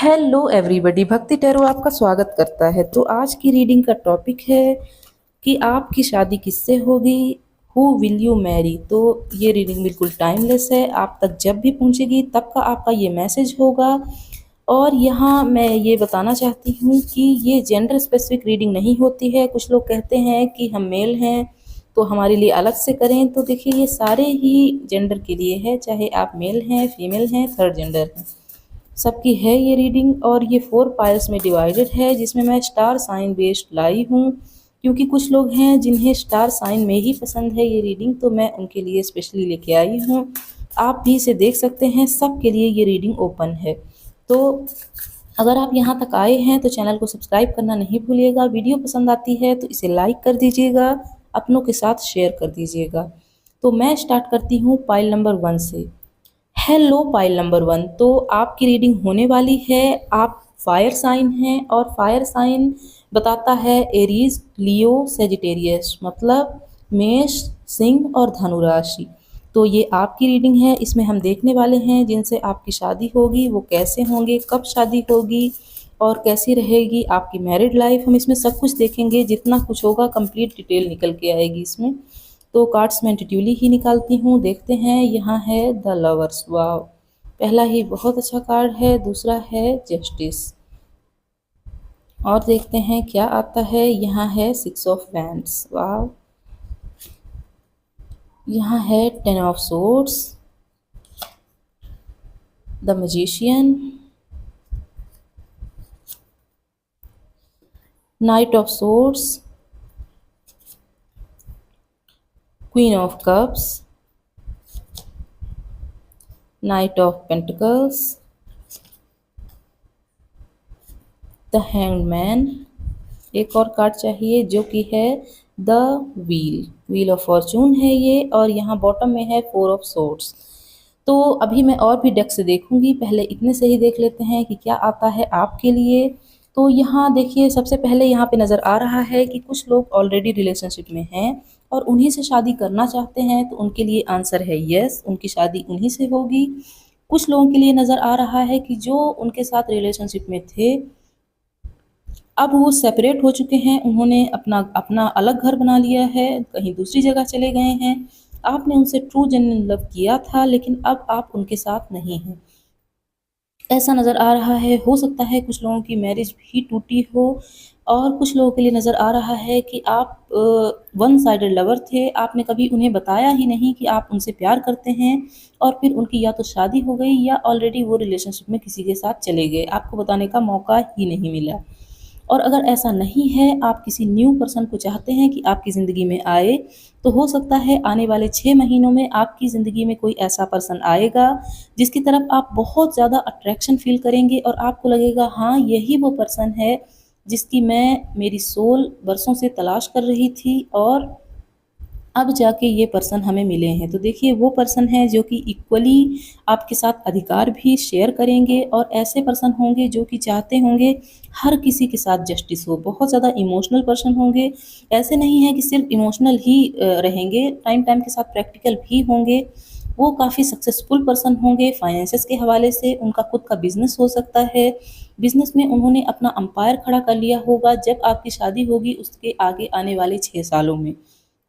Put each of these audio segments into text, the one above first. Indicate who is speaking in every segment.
Speaker 1: Hello everybody, भक्ति tarot आपका स्वागत करता है। तो आज की रीडिंग का टॉपिक है कि आपकी शादी किससे होगी, हु विल यू मैरी। तो ये रीडिंग बिल्कुल टाइमलेस है, आप तक जब भी पहुंचेगी तब का आपका ये मैसेज होगा। और यहाँ मैं ये बताना चाहती हूँ कि ये जेंडर स्पेसिफिक रीडिंग नहीं होती है। कुछ लोग कहते हैं कि हम मेल हैं तो हमारे लिए अलग से करें, तो देखिए ये सारे ही जेंडर के लिए है, चाहे आप मेल हैं, फीमेल हैं, थर्ड जेंडर हैं, सबकी है ये रीडिंग। और ये 4 पाइल्स में डिवाइडेड है, जिसमें मैं स्टार साइन बेस्ड लाई हूँ, क्योंकि कुछ लोग हैं जिन्हें स्टार साइन में ही पसंद है ये रीडिंग, तो मैं उनके लिए स्पेशली लेके आई हूँ। आप भी इसे देख सकते हैं, सबके लिए ये रीडिंग ओपन है। तो अगर आप यहाँ तक आए हैं तो चैनल को सब्सक्राइब करना नहीं भूलिएगा। वीडियो पसंद आती है तो इसे लाइक कर दीजिएगा, अपनों के साथ शेयर कर दीजिएगा। तो मैं स्टार्ट करती हूँ पाइल नंबर 1 से। हेलो पाइल नंबर 1, तो आपकी रीडिंग होने वाली है। आप फायर साइन हैं और फायर साइन बताता है एरीज, लियो, सेजिटेरियस, मतलब मेष, सिंह और धनु राशि। तो ये आपकी रीडिंग है, इसमें हम देखने वाले हैं जिनसे आपकी शादी होगी वो कैसे होंगे, कब शादी होगी और कैसी रहेगी आपकी मैरिड लाइफ। हम इसमें सब कुछ देखेंगे, जितना कुछ होगा कंप्लीट डिटेल निकल के आएगी इसमें। तो कार्ड्स मैं इंट्यूटिवली ही निकालती हूँ। देखते हैं, यहाँ है द लवर्स। वाह, पहला ही बहुत अच्छा कार्ड है। दूसरा है जस्टिस। और देखते हैं क्या आता है। यहाँ है 6 ऑफ वैंड्स। वाह, यहाँ है 10 of swords, the magician, night of swords, queen of cups, night of pentacles, the hanged man. एक और कार्ड चाहिए जो कि है the wheel, wheel of Fortune है ये। और यहाँ बॉटम में है 4 ऑफ सोर्ड्स। तो अभी मैं और भी डेक से देखूंगी, पहले इतने से ही देख लेते हैं कि क्या आता है आपके लिए। तो यहाँ देखिए, सबसे पहले यहाँ पे नज़र आ रहा है कि कुछ लोग ऑलरेडी रिलेशनशिप में हैं और उन्हीं से शादी करना चाहते हैं, तो उनके लिए आंसर है यस, उनकी शादी उन्हीं से होगी। कुछ लोगों के लिए नज़र आ रहा है कि जो उनके साथ रिलेशनशिप में थे अब वो सेपरेट हो चुके हैं, उन्होंने अपना अपना अलग घर बना लिया है, कहीं दूसरी जगह चले गए हैं। आपने उनसे ट्रू जेन्युइन लव किया था, लेकिन अब आप उनके साथ नहीं हैं, ऐसा नज़र आ रहा है। हो सकता है कुछ लोगों की मैरिज भी टूटी हो। और कुछ लोगों के लिए नज़र आ रहा है कि आप वन साइडेड लवर थे, आपने कभी उन्हें बताया ही नहीं कि आप उनसे प्यार करते हैं, और फिर उनकी या तो शादी हो गई या ऑलरेडी वो रिलेशनशिप में किसी के साथ चले गए, आपको बताने का मौका ही नहीं मिला। और अगर ऐसा नहीं है, आप किसी न्यू पर्सन को चाहते हैं कि आपकी ज़िंदगी में आए, तो हो सकता है आने वाले 6 महीनों में आपकी ज़िंदगी में कोई ऐसा पर्सन आएगा जिसकी तरफ आप बहुत ज़्यादा अट्रैक्शन फील करेंगे और आपको लगेगा हाँ यही वो पर्सन है जिसकी मेरी सोल बरसों से तलाश कर रही थी और अब जाके ये पर्सन हमें मिले हैं। तो देखिए वो पर्सन है जो कि इक्वली आपके साथ अधिकार भी शेयर करेंगे, और ऐसे पर्सन होंगे जो कि चाहते होंगे हर किसी के साथ जस्टिस हो, बहुत ज़्यादा इमोशनल पर्सन होंगे। ऐसे नहीं है कि सिर्फ इमोशनल ही रहेंगे, टाइम टाइम के साथ प्रैक्टिकल भी होंगे। वो काफ़ी सक्सेसफुल पर्सन होंगे फाइनेंसेस के हवाले से, उनका खुद का बिजनेस हो सकता है, बिजनेस में उन्होंने अपना अंपायर खड़ा कर लिया होगा जब आपकी शादी होगी उसके आगे आने वाले 6 सालों में।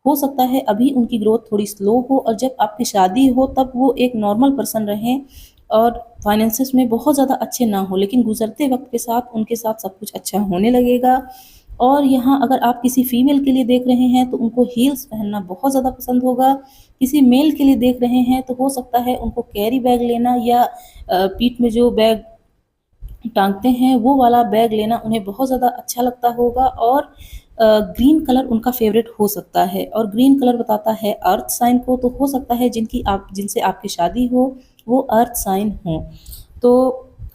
Speaker 1: हो सकता है अभी उनकी ग्रोथ थोड़ी स्लो हो और जब आपकी शादी हो तब वो एक नॉर्मल पर्सन रहें और फाइनेंसेस में बहुत ज़्यादा अच्छे ना हो, लेकिन गुजरते वक्त के साथ उनके साथ सब कुछ अच्छा होने लगेगा। और यहाँ अगर आप किसी फीमेल के लिए देख रहे हैं तो उनको हील्स पहनना बहुत ज़्यादा पसंद होगा। किसी मेल के लिए देख रहे हैं तो हो सकता है उनको कैरी बैग लेना या पीठ में जो बैग टांगते हैं वो वाला बैग लेना उन्हें बहुत ज़्यादा अच्छा लगता होगा। और ग्रीन कलर उनका फेवरेट हो सकता है, और ग्रीन कलर बताता है अर्थ साइन को, तो हो सकता है जिनसे आपकी शादी हो वो अर्थ साइन हो। तो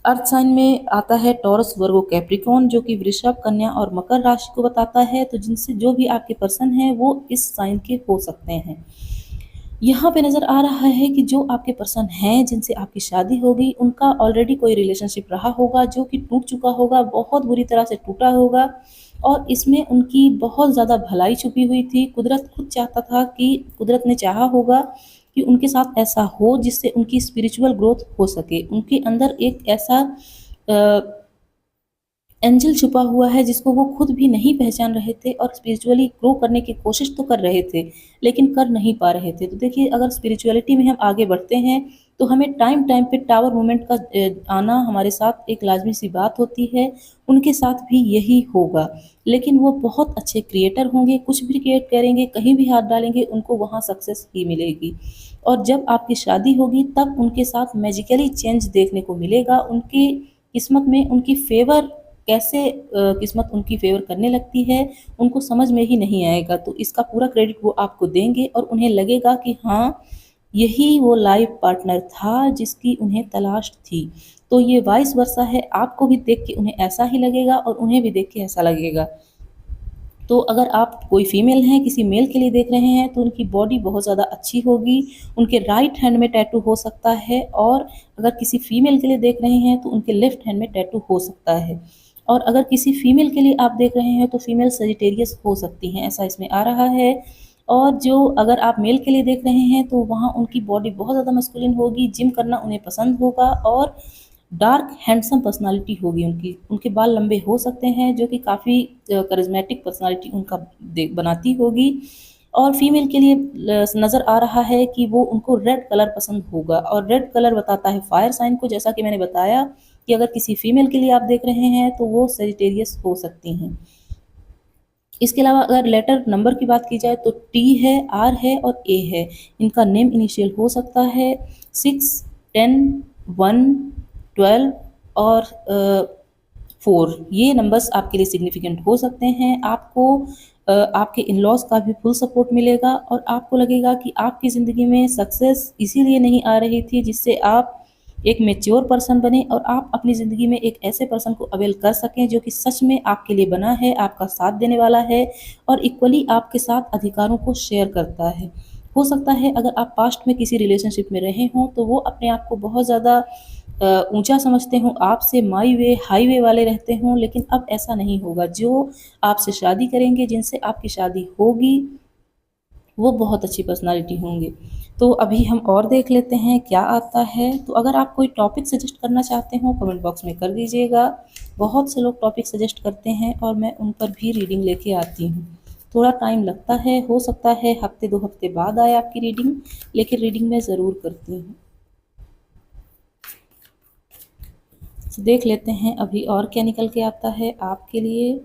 Speaker 1: अर्थ साइन में आता है टॉरस, वर्गो, कैप्रिकॉर्न, जो कि वृषभ, कन्या और मकर राशि को बताता है। तो जिनसे जो भी आपके पर्सन हैं वो इस साइन के हो सकते हैं। यहाँ पे नज़र आ रहा है कि जो आपके पर्सन हैं जिनसे आपकी शादी होगी उनका ऑलरेडी कोई रिलेशनशिप रहा होगा जो कि टूट चुका होगा, बहुत बुरी तरह से टूटा होगा, और इसमें उनकी बहुत ज़्यादा भलाई छुपी हुई थी। कुदरत खुद चाहता था कि कुदरत ने चाहा होगा कि उनके साथ ऐसा हो जिससे उनकी स्पिरिचुअल ग्रोथ हो सके, उनके अंदर एक ऐसा एंजल छुपा हुआ है जिसको वो खुद भी नहीं पहचान रहे थे और स्पिरिचुअली ग्रो करने की कोशिश तो कर रहे थे लेकिन कर नहीं पा रहे थे। तो देखिए अगर स्पिरिचुअलिटी में हम आगे बढ़ते हैं तो हमें टाइम टाइम पे टावर मूवमेंट का आना हमारे साथ एक लाजमी सी बात होती है। उनके साथ भी यही होगा, लेकिन वो बहुत अच्छे क्रिएटर होंगे, कुछ भी क्रिएट करेंगे, कहीं भी हाथ डालेंगे उनको वहाँ सक्सेस ही मिलेगी। और जब आपकी शादी होगी तब उनके साथ मैजिकली चेंज देखने को मिलेगा। उनकी किस्मत में उनकी फेवर कैसे किस्मत उनकी फेवर करने लगती है उनको समझ में ही नहीं आएगा। तो इसका पूरा क्रेडिट वो आपको देंगे और उन्हें लगेगा कि हाँ यही वो लाइफ पार्टनर था जिसकी उन्हें तलाश थी। तो ये वाइस वर्सा है, आपको भी देख के उन्हें ऐसा ही लगेगा और उन्हें भी देख के ऐसा लगेगा। तो अगर आप कोई फीमेल हैं किसी मेल के लिए देख रहे हैं तो उनकी बॉडी बहुत ज़्यादा अच्छी होगी, उनके राइट हैंड में टैटू हो सकता है। और अगर किसी फीमेल के लिए देख रहे हैं तो उनके लेफ्ट हैंड में टैटू हो सकता है। और अगर किसी फीमेल के लिए आप देख रहे हैं तो फीमेल सजिटेरियस हो सकती हैं, ऐसा इसमें आ रहा है। और जो अगर आप मेल के लिए देख रहे हैं तो वहाँ उनकी बॉडी बहुत ज़्यादा मस्कुलिन होगी, जिम करना उन्हें पसंद होगा और डार्क हैंडसम पर्सनालिटी होगी उनकी। उनके बाल लंबे हो सकते हैं जो कि काफ़ी करिज्मेटिक पर्सनालिटी उनका बनाती होगी। और फीमेल के लिए नज़र आ रहा है कि वो उनको रेड कलर पसंद होगा और रेड कलर बताता है फायर साइन को, जैसा कि मैंने बताया कि अगर किसी फीमेल के लिए आप देख रहे हैं तो वो सेजिटेरियस हो सकती हैं। इसके अलावा अगर लेटर नंबर की बात की जाए तो टी है, आर है और ए है। इनका नेम इनिशियल हो सकता है 6, 10, 1, 12 और 4। ये नंबर्स आपके लिए सिग्निफिकेंट हो सकते हैं। आपको आपके इन लॉज का भी फुल सपोर्ट मिलेगा और आपको लगेगा कि आपकी ज़िंदगी में सक्सेस इसीलिए नहीं आ रही थी जिससे आप एक मैच्योर पर्सन बने और आप अपनी ज़िंदगी में एक ऐसे पर्सन को अवेल कर सकें जो कि सच में आपके लिए बना है, आपका साथ देने वाला है और इक्वली आपके साथ अधिकारों को शेयर करता है। हो सकता है अगर आप पास्ट में किसी रिलेशनशिप में रहे हों तो वो अपने आप को बहुत ज़्यादा ऊंचा समझते हों, आपसे माई वे हाईवे वाले रहते हों, लेकिन अब ऐसा नहीं होगा। जो आपसे शादी करेंगे, जिनसे आपकी शादी होगी, वो बहुत अच्छी पर्सनालिटी होंगे। तो अभी हम और देख लेते हैं क्या आता है। तो अगर आप कोई टॉपिक सजेस्ट करना चाहते हो कमेंट बॉक्स में कर दीजिएगा। बहुत से लोग टॉपिक सजेस्ट करते हैं और मैं उन पर भी रीडिंग लेके आती हूँ। थोड़ा टाइम लगता है, हो सकता है हफ्ते 2 हफ्ते बाद आए आपकी रीडिंग, लेकिन रीडिंग मैं ज़रूर करती हूँ। तो देख लेते हैं अभी और क्या निकल के आता है आपके लिए।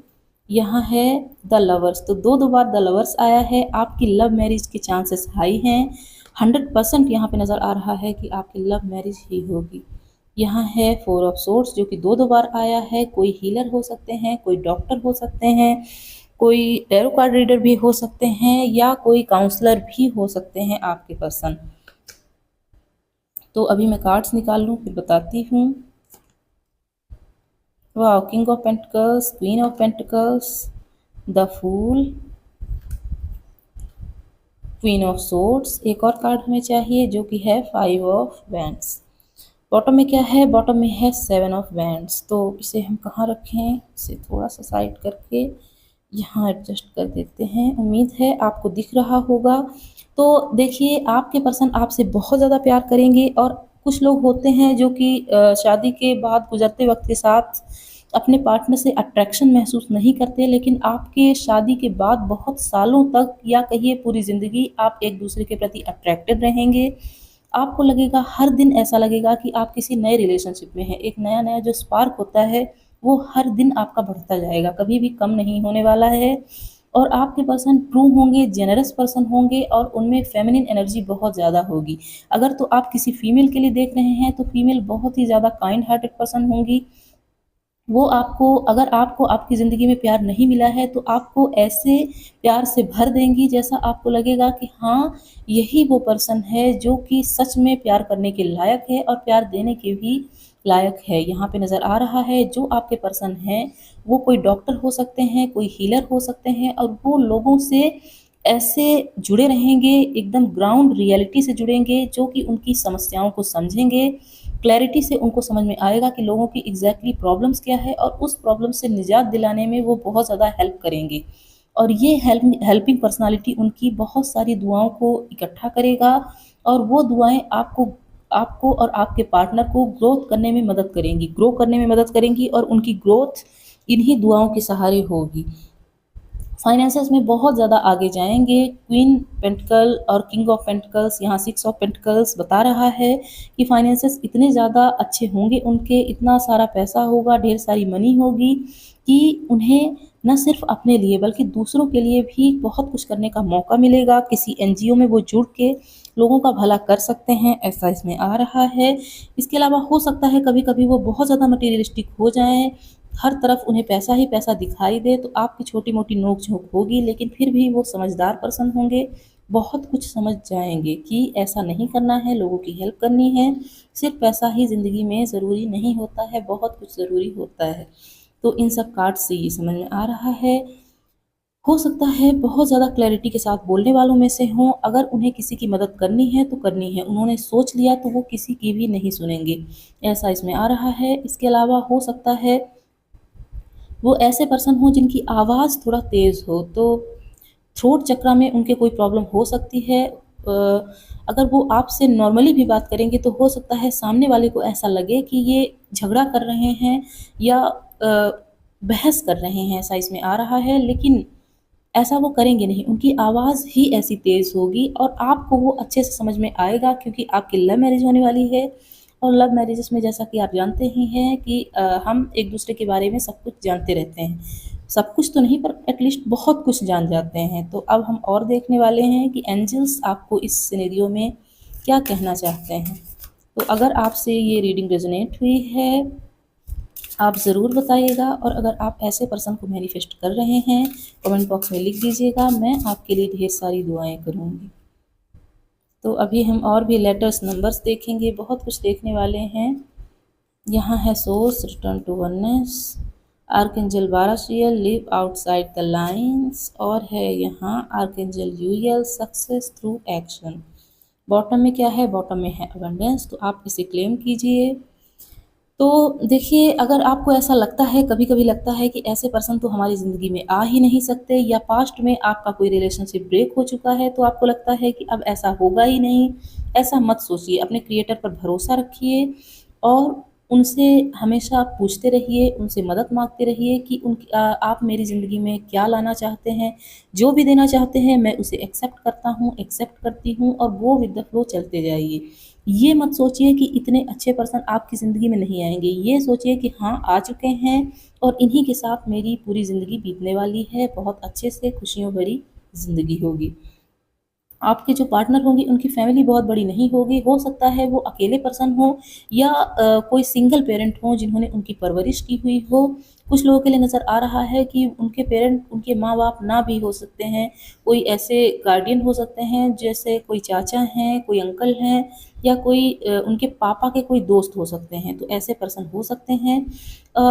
Speaker 1: यहाँ है द लवर्स। तो दो बार द लवर्स आया है। आपकी लव मैरिज के चांसेस हाई हैं। 100% यहाँ पे नज़र आ रहा है कि आपकी लव मैरिज ही होगी। यहाँ है 4 ऑफ सोर्ड्स जो कि दो बार आया है। कोई हीलर हो सकते हैं, कोई डॉक्टर हो सकते हैं, कोई टैरो कार्ड रीडर भी हो सकते हैं या कोई काउंसलर भी हो सकते हैं आपके पर्सन। तो अभी मैं कार्ड्स निकाल लूँ फिर बताती हूँ। वाह, king of pentacles, queen of pentacles, the fool, queen of swords. एक और कार्ड हमें चाहिए जो कि है 5 ऑफ वैंड्स। बॉटम में क्या है? बॉटम में है 7 ऑफ वैंड्स। तो इसे हम कहाँ रखें? इसे थोड़ा सा साइड करके यहाँ एडजस्ट कर देते हैं। उम्मीद है आपको दिख रहा होगा। तो देखिए आपके पर्सन आपसे बहुत ज़्यादा प्यार करेंगे और कुछ लोग होते हैं जो कि शादी के बाद गुजरते वक्त के साथ अपने पार्टनर से अट्रैक्शन महसूस नहीं करते, लेकिन आपके शादी के बाद बहुत सालों तक या कहिए पूरी ज़िंदगी आप एक दूसरे के प्रति अट्रैक्टेड रहेंगे। आपको लगेगा हर दिन ऐसा लगेगा कि आप किसी नए रिलेशनशिप में हैं। एक नया नया जो स्पार्क होता है वो हर दिन आपका बढ़ता जाएगा, कभी भी कम नहीं होने वाला है। और आपके पर्सन ट्रू होंगे, जेनरस पर्सन होंगे और उनमें फेमिनिन एनर्जी बहुत ज़्यादा होगी। अगर तो आप किसी फीमेल के लिए देख रहे हैं तो फीमेल बहुत ही ज़्यादा काइंड हार्टेड पर्सन होंगी। वो आपको अगर आपको आपकी ज़िंदगी में प्यार नहीं मिला है तो आपको ऐसे प्यार से भर देंगी जैसा आपको लगेगा कि हाँ यही वो पर्सन है जो कि सच में प्यार करने के लायक है और प्यार देने के भी लायक है। यहाँ पे नज़र आ रहा है जो आपके पर्सन हैं वो कोई डॉक्टर हो सकते हैं, कोई हीलर हो सकते हैं और वो लोगों से ऐसे जुड़े रहेंगे, एकदम ग्राउंड रियलिटी से जुड़ेंगे जो कि उनकी समस्याओं को समझेंगे। क्लैरिटी से उनको समझ में आएगा कि लोगों की एग्जैक्टली प्रॉब्लम्स क्या है और उस प्रॉब्लम से निजात दिलाने में वो बहुत ज़्यादा हेल्प करेंगे। और ये हेल्पिंग पर्सनालिटी उनकी बहुत सारी दुआओं को इकट्ठा करेगा और वो दुआएं आपको आपको और आपके पार्टनर को ग्रोथ करने में मदद करेंगी, ग्रो करने में मदद करेंगी और उनकी ग्रोथ इन्हीं दुआओं के सहारे होगी। फाइनेंसेस में बहुत ज़्यादा आगे जाएंगे। क्वीन पेंटिकल और किंग ऑफ पेंटिकल्स, यहाँ 6 ऑफ पेंटिकल्स बता रहा है कि फाइनेंसेस इतने ज़्यादा अच्छे होंगे उनके, इतना सारा पैसा होगा, ढेर सारी मनी होगी कि उन्हें न सिर्फ अपने लिए बल्कि दूसरों के लिए भी बहुत कुछ करने का मौका मिलेगा। किसी एनजीओ में वो जुड़ के लोगों का भला कर सकते हैं, ऐसा इसमें आ रहा है। इसके अलावा हो सकता है कभी कभी वो बहुत ज़्यादा मटीरियलिस्टिक हो जाएं, हर तरफ उन्हें पैसा ही पैसा दिखाई दे, तो आपकी छोटी मोटी नोक झोंक होगी, लेकिन फिर भी वो समझदार पर्सन होंगे, बहुत कुछ समझ जाएंगे कि ऐसा नहीं करना है, लोगों की हेल्प करनी है, सिर्फ पैसा ही ज़िंदगी में ज़रूरी नहीं होता है, बहुत कुछ ज़रूरी होता है। तो इन सब कार्ड से ये समझ में आ रहा है। हो सकता है बहुत ज़्यादा क्लैरिटी के साथ बोलने वालों में से हों, अगर उन्हें किसी की मदद करनी है तो करनी है, उन्होंने सोच लिया तो वो किसी की भी नहीं सुनेंगे, ऐसा इसमें आ रहा है। इसके अलावा हो सकता है वो ऐसे पर्सन हो जिनकी आवाज़ थोड़ा तेज़ हो, तो थ्रोट चक्रा में उनके कोई प्रॉब्लम हो सकती है। अगर वो आपसे नॉर्मली भी बात करेंगे तो हो सकता है सामने वाले को ऐसा लगे कि ये झगड़ा कर रहे हैं या बहस कर रहे हैं, ऐसा इसमें आ रहा है, लेकिन ऐसा वो करेंगे नहीं, उनकी आवाज़ ही ऐसी तेज़ होगी और आपको वो अच्छे से समझ में आएगा, क्योंकि आपकी लव मैरिज होने वाली है। और लव मैरिजेस में जैसा कि आप जानते ही हैं कि हम एक दूसरे के बारे में सब कुछ जानते रहते हैं, सब कुछ तो नहीं पर एटलीस्ट बहुत कुछ जान जाते हैं। तो अब हम और देखने वाले हैं कि एंजल्स आपको इस सिनेरियो में क्या कहना चाहते हैं। तो अगर आपसे ये रीडिंग रेजोनेट हुई है आप ज़रूर बताइएगा, और अगर आप ऐसे पर्सन को मैनिफेस्ट कर रहे हैं कमेंट बॉक्स में लिख दीजिएगा, मैं आपके लिए ढेर सारी दुआएं करूँगी। तो अभी हम और भी लेटर्स नंबर्स देखेंगे, बहुत कुछ देखने वाले हैं। यहाँ है source, return to oneness, archangel Barachiel, live outside the lines, और है यहाँ archangel Uriel, success through action. Bottom में क्या है, बॉटम में है अबंडेंस, तो आप इसे क्लेम कीजिए। तो देखिए, अगर आपको ऐसा लगता है, कभी कभी लगता है कि ऐसे पर्सन तो हमारी ज़िंदगी में आ ही नहीं सकते, या पास्ट में आपका कोई रिलेशनशिप ब्रेक हो चुका है तो आपको लगता है कि अब ऐसा होगा ही नहीं, ऐसा मत सोचिए, अपने क्रिएटर पर भरोसा रखिए और उनसे हमेशा आप पूछते रहिए, उनसे मदद मांगते रहिए कि आप मेरी ज़िंदगी में क्या लाना चाहते हैं, जो भी देना चाहते हैं मैं उसे एक्सेप्ट करता हूँ, एक्सेप्ट करती हूँ, और वो विद द फ्लो चलते जाइए। ये मत सोचिए कि इतने अच्छे पर्सन आपकी ज़िंदगी में नहीं आएंगे, ये सोचिए कि हाँ आ चुके हैं और इन्हीं के साथ मेरी पूरी ज़िंदगी बीतने वाली है, बहुत अच्छे से खुशियों भरी ज़िंदगी होगी। आपके जो पार्टनर होंगी उनकी फैमिली बहुत बड़ी नहीं होगी, हो सकता है वो अकेले पर्सन हो या कोई सिंगल पेरेंट हो जिन्होंने उनकी परवरिश की हुई हो। कुछ लोगों के लिए नज़र आ रहा है कि उनके पेरेंट, उनके माँ बाप ना भी हो सकते हैं, कोई ऐसे गार्डियन हो सकते हैं जैसे कोई चाचा हैं, कोई अंकल हैं, या कोई उनके पापा के कोई दोस्त हो सकते हैं, तो ऐसे पर्सन हो सकते हैं।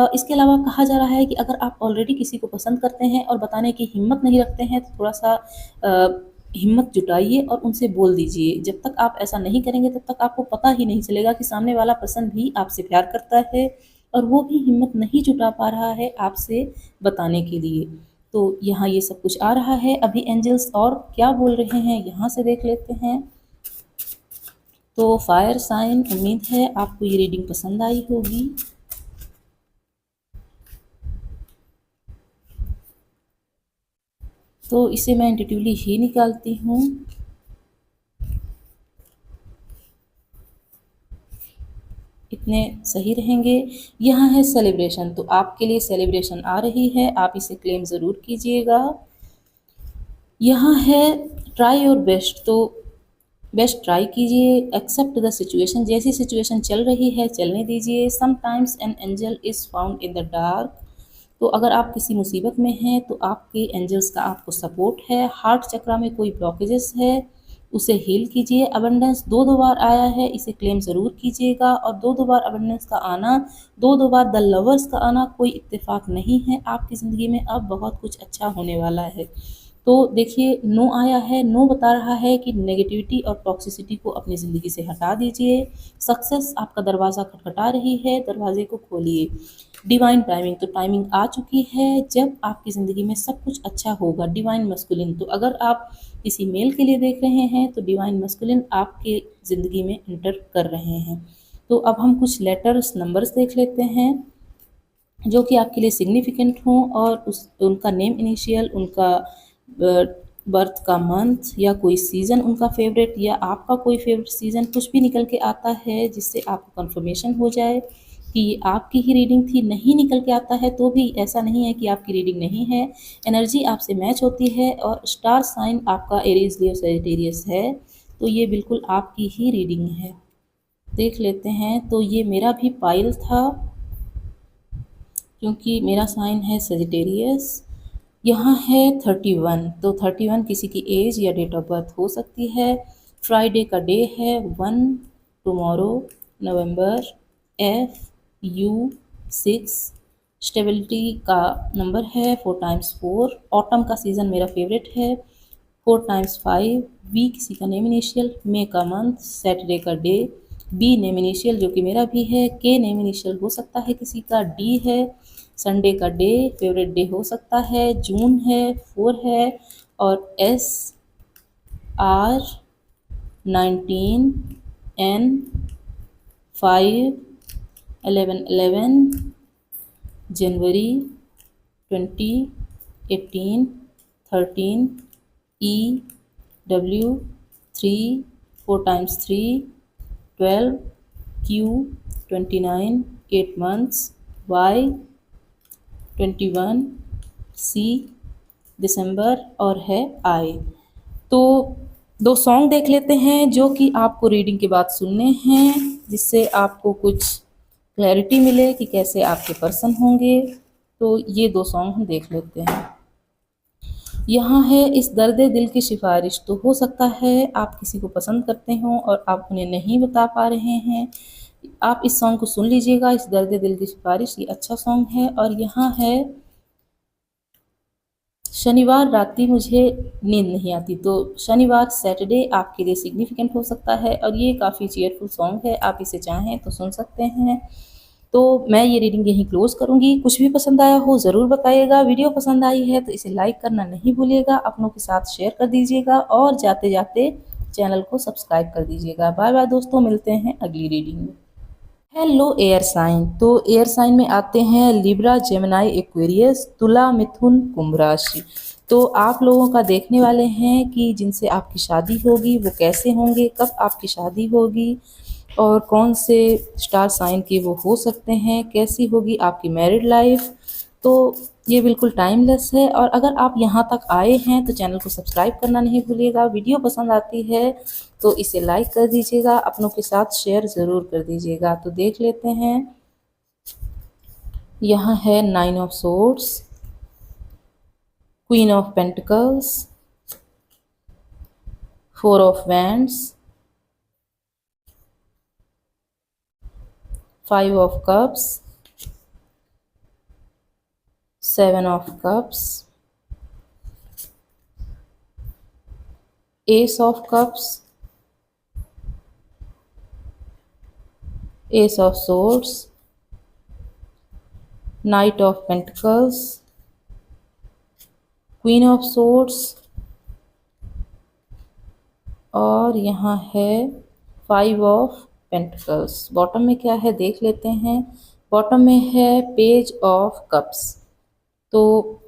Speaker 1: इसके अलावा कहा जा रहा है कि अगर आप ऑलरेडी किसी को पसंद करते हैं और बताने की हिम्मत नहीं रखते हैं तो थोड़ा सा हिम्मत जुटाइए और उनसे बोल दीजिए। जब तक आप ऐसा नहीं करेंगे तब तक आपको पता ही नहीं चलेगा कि सामने वाला पर्सन भी आपसे प्यार करता है और वो भी हिम्मत नहीं जुटा पा रहा है आपसे बताने के लिए। तो यहाँ ये सब कुछ आ रहा है। अभी एंजल्स और क्या बोल रहे हैं यहाँ से देख लेते हैं। तो फायर साइन, उम्मीद है आपको ये रीडिंग पसंद आई होगी। तो इसे मैं इंट्यूटिवली ही निकालती हूँ। इतने सही रहेंगे। यहाँ है सेलिब्रेशन, तो आपके लिए सेलिब्रेशन आ रही है, आप इसे क्लेम ज़रूर कीजिएगा। यहाँ है ट्राई योर बेस्ट, तो बेस्ट ट्राई कीजिए। एक्सेप्ट द सिचुएशन, जैसी सिचुएशन चल रही है चलने दीजिए। Sometimes an angel is found in the dark, तो अगर आप किसी मुसीबत में हैं तो आपके एंजल्स का आपको सपोर्ट है। हार्ट चक्रा में कोई ब्लॉकेजेस है उसे हील कीजिए। अबंडेंस दो दो बार आया है, इसे क्लेम ज़रूर कीजिएगा। और दो दो बार अबंडेंस का आना, दो दो बार द लवर्स का आना कोई इत्तेफाक नहीं है। आपकी ज़िंदगी में अब बहुत कुछ अच्छा होने वाला है। तो देखिए नो आया है, नो बता रहा है कि नेगेटिविटी और टॉक्सिसिटी को अपनी ज़िंदगी से हटा दीजिए। सक्सेस आपका दरवाज़ा खटखटा रही है, दरवाजे को खोलिए। डिवाइन टाइमिंग, तो टाइमिंग आ चुकी है जब आपकी ज़िंदगी में सब कुछ अच्छा होगा। डिवाइन मस्कुलिन, तो अगर आप किसी मेल के लिए देख रहे हैं तो डिवाइन मस्कुलिन आपके ज़िंदगी में एंटर कर रहे हैं। तो अब हम कुछ लेटर्स नंबर्स देख लेते हैं जो कि आपके लिए सिग्निफिकेंट हों और उस उनका नेम इनिशियल, उनका बर्थ का मंथ या कोई सीज़न उनका फेवरेट या आपका कोई फेवरेट सीज़न कुछ भी निकल के आता है जिससे आपको कंफर्मेशन हो जाए कि ये आपकी ही रीडिंग थी। नहीं निकल के आता है तो भी ऐसा नहीं है कि आपकी रीडिंग नहीं है, एनर्जी आपसे मैच होती है और स्टार साइन आपका एरीज, लियो, सजिटेरियस है, तो ये बिल्कुल आपकी ही रीडिंग है। देख लेते हैं, तो ये मेरा भी पाइल था क्योंकि मेरा साइन है सजिटेरियस। यहाँ है 31, तो 31 किसी की एज या डेट ऑफ बर्थ हो सकती है। फ्राइडे का डे है 1 टुमारो, नवंबर FU6। स्टेबिलिटी का नंबर है 4 टाइम्स 4। ऑटम का सीज़न मेरा फेवरेट है 4 टाइम्स 5। वी किसी का नेम इनिशियल, मे का मंथ, सैटरडे का डे, बी नेम इनिशियल जो कि मेरा भी है, के नेम इनिशियल हो सकता है किसी का, डी है, संडे का डे फेवरेट डे हो सकता है, जून है 4 है और SR19N51111 जनवरी 2018 13 EW3 4 times 3 12 Q29 8 months Y21 C दिसंबर और है आई। तो 2 सॉन्ग देख लेते हैं जो कि आपको रीडिंग के बाद सुनने हैं जिससे आपको कुछ क्लैरिटी मिले कि कैसे आपके पर्सन होंगे। तो ये 2 सॉन्ग हम देख लेते हैं। यहाँ है इस दर्द दिल की सिफारिश, तो हो सकता है आप किसी को पसंद करते हों और आप उन्हें नहीं बता पा रहे हैं। आप इस सॉन्ग को सुन लीजिएगा, इस दर्द दिल की सिफारिश, ये अच्छा सॉन्ग है। और यहाँ है शनिवार रात्रि मुझे नींद नहीं आती, तो शनिवार सैटरडे आपके लिए सिग्निफिकेंट हो सकता है और ये काफ़ी चेयरफुल सॉन्ग है, आप इसे चाहें तो सुन सकते हैं। तो मैं ये रीडिंग यहीं क्लोज़ करूँगी। कुछ भी पसंद आया हो ज़रूर बताइएगा। वीडियो पसंद आई है तो इसे लाइक करना नहीं भूलिएगा, अपनों के साथ शेयर कर दीजिएगा और जाते-जाते चैनल को सब्सक्राइब कर दीजिएगा। बाय-बाय दोस्तों, मिलते हैं अगली रीडिंग में। हेलो एयर साइन, तो एयर साइन में आते हैं लिब्रा, जेमिनी, एक्वेरियस, तुला, मिथुन, कुंभ राशि। तो आप लोगों का देखने वाले हैं कि जिनसे आपकी शादी होगी वो कैसे होंगे, कब आपकी शादी होगी और कौन से स्टार साइन के वो हो सकते हैं, कैसी होगी आपकी मैरिड लाइफ। तो ये बिल्कुल टाइमलेस है और अगर आप यहाँ तक आए हैं तो चैनल को सब्सक्राइब करना नहीं भूलिएगा। वीडियो पसंद आती है तो इसे लाइक कर दीजिएगा, अपनों के साथ शेयर ज़रूर कर दीजिएगा। तो देख लेते हैं, यहाँ है 9 of swords, queen of pentacles, 4 of wands, 5 of cups, 7 of cups, S of cups, S of swords, night of pentacles, queen of swords और यहाँ है 5 ऑफ पेंटिकल्स। बॉटम में क्या है देख लेते हैं। बॉटम में है पेज ऑफ कप्स। तो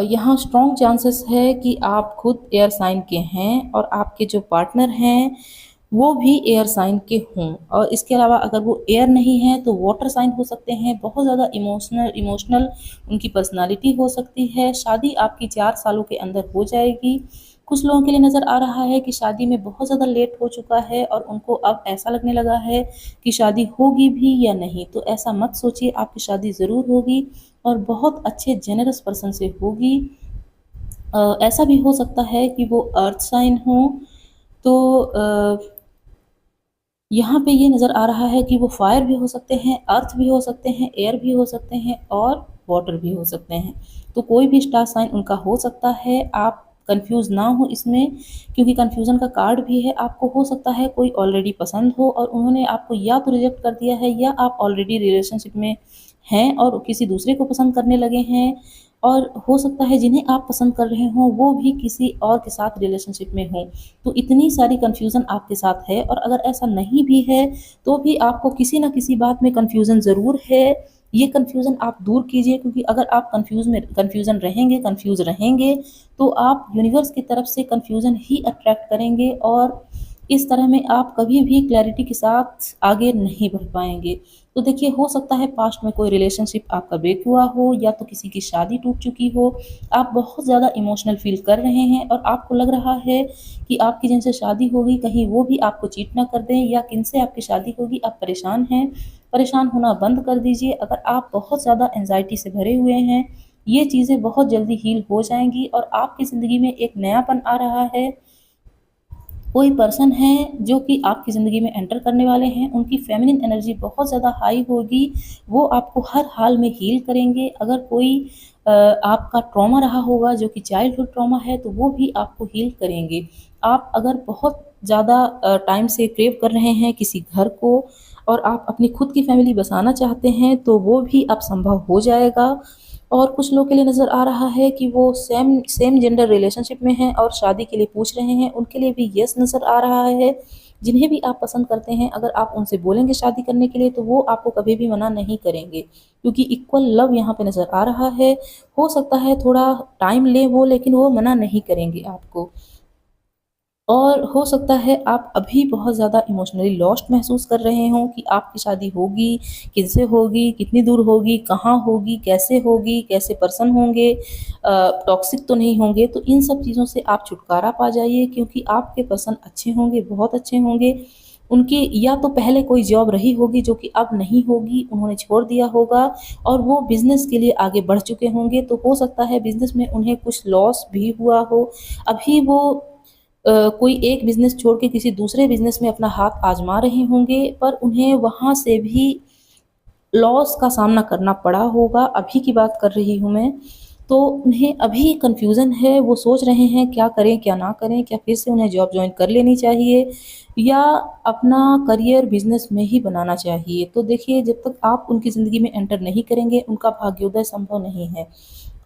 Speaker 1: यहाँ स्ट्रॉन्ग चांसेस है कि आप खुद एयर साइन के हैं और आपके जो पार्टनर हैं वो भी एयर साइन के हों। और इसके अलावा अगर वो एयर नहीं है तो वाटर साइन हो सकते हैं। बहुत ज़्यादा इमोशनल उनकी पर्सनालिटी हो सकती है। शादी आपकी 4 सालों के अंदर हो जाएगी। कुछ लोगों के लिए नज़र आ रहा है कि शादी में बहुत ज़्यादा लेट हो चुका है और उनको अब ऐसा लगने लगा है कि शादी होगी भी या नहीं। तो ऐसा मत सोचिए, आपकी शादी ज़रूर होगी और बहुत अच्छे जेनरस पर्सन से होगी। ऐसा भी हो सकता है कि वो अर्थ साइन हो। तो यहाँ पे ये नज़र आ रहा है कि वो फायर भी हो सकते हैं, अर्थ भी हो सकते हैं, एयर भी हो सकते हैं और वाटर भी हो सकते हैं। तो कोई भी स्टार साइन उनका हो सकता है। आप कंफ्यूज ना हो इसमें, क्योंकि कंफ्यूजन का कार्ड भी है। आपको हो सकता है कोई ऑलरेडी पसंद हो और उन्होंने आपको या तो रिजेक्ट कर दिया है, या आप ऑलरेडी रिलेशनशिप में हैं और किसी दूसरे को पसंद करने लगे हैं। और हो सकता है जिन्हें आप पसंद कर रहे हों वो भी किसी और के साथ रिलेशनशिप में हों। तो इतनी सारी कन्फ्यूज़न आपके साथ है, और अगर ऐसा नहीं भी है तो भी आपको किसी न किसी बात में कन्फ्यूज़न ज़रूर है। ये कन्फ्यूज़न आप दूर कीजिए, क्योंकि अगर आप कन्फ्यूज़ रहेंगे तो आप यूनिवर्स की तरफ से कन्फ्यूज़न ही अट्रैक्ट करेंगे, और इस तरह में आप कभी भी क्लैरिटी के साथ आगे नहीं बढ़ पाएँगे। तो देखिए, हो सकता है पास्ट में कोई रिलेशनशिप आपका ब्रेक हुआ हो, या तो किसी की शादी टूट चुकी हो। आप बहुत ज़्यादा इमोशनल फ़ील कर रहे हैं और आपको लग रहा है कि आपकी जिनसे शादी होगी कहीं वो भी आपको चीट ना कर दें, या किनसे आपकी शादी होगी। आप परेशान हैं, परेशान होना बंद कर दीजिए। अगर आप बहुत ज़्यादा एंग्ज़ायटी से भरे हुए हैं, ये चीज़ें बहुत जल्दी हील हो जाएँगी और आपकी ज़िंदगी में एक नयापन आ रहा है। कोई पर्सन है जो कि आपकी ज़िंदगी में एंटर करने वाले हैं, उनकी फेमिनिन एनर्जी बहुत ज़्यादा हाई होगी, वो आपको हर हाल में हील करेंगे। अगर कोई आपका ट्रॉमा रहा होगा जो कि चाइल्डहुड ट्रॉमा है, तो वो भी आपको हील करेंगे। आप अगर बहुत ज़्यादा टाइम से क्रेव कर रहे हैं किसी घर को, और आप अपनी खुद की फैमिली बसाना चाहते हैं, तो वो भी अब संभव हो जाएगा। और कुछ लोग के लिए नज़र आ रहा है कि वो सेम सेम जेंडर रिलेशनशिप में हैं और शादी के लिए पूछ रहे हैं, उनके लिए भी यस नज़र आ रहा है। जिन्हें भी आप पसंद करते हैं, अगर आप उनसे बोलेंगे शादी करने के लिए, तो वो आपको कभी भी मना नहीं करेंगे, क्योंकि इक्वल लव यहाँ पे नज़र आ रहा है। हो सकता है थोड़ा टाइम ले वो, लेकिन वो मना नहीं करेंगे आपको। और हो सकता है आप अभी बहुत ज़्यादा इमोशनली लॉस्ट महसूस कर रहे हों कि आपकी शादी होगी, किनसे होगी, कितनी दूर होगी, कहाँ होगी, कैसे पर्सन होंगे, टॉक्सिक तो नहीं होंगे। तो इन सब चीज़ों से आप छुटकारा पा जाइए, क्योंकि आपके पर्सन अच्छे होंगे, बहुत अच्छे होंगे। उनकी या तो पहले कोई जॉब रही होगी जो कि अब नहीं होगी, उन्होंने छोड़ दिया होगा, और वो बिज़नेस के लिए आगे बढ़ चुके होंगे। तो हो सकता है बिज़नेस में उन्हें कुछ लॉस भी हुआ हो। अभी वो कोई एक बिज़नेस छोड़ के किसी दूसरे बिज़नेस में अपना हाथ आज़मा रहे होंगे, पर उन्हें वहाँ से भी लॉस का सामना करना पड़ा होगा। अभी की बात कर रही हूँ मैं। तो उन्हें अभी कन्फ्यूज़न है, वो सोच रहे हैं क्या करें, क्या ना करें? क्या फिर से उन्हें जॉब जॉइन कर लेनी चाहिए, या अपना करियर बिज़नेस में ही बनाना चाहिए? तो देखिए, जब तक आप उनकी ज़िंदगी में एंटर नहीं करेंगे, उनका भाग्योदय संभव नहीं है।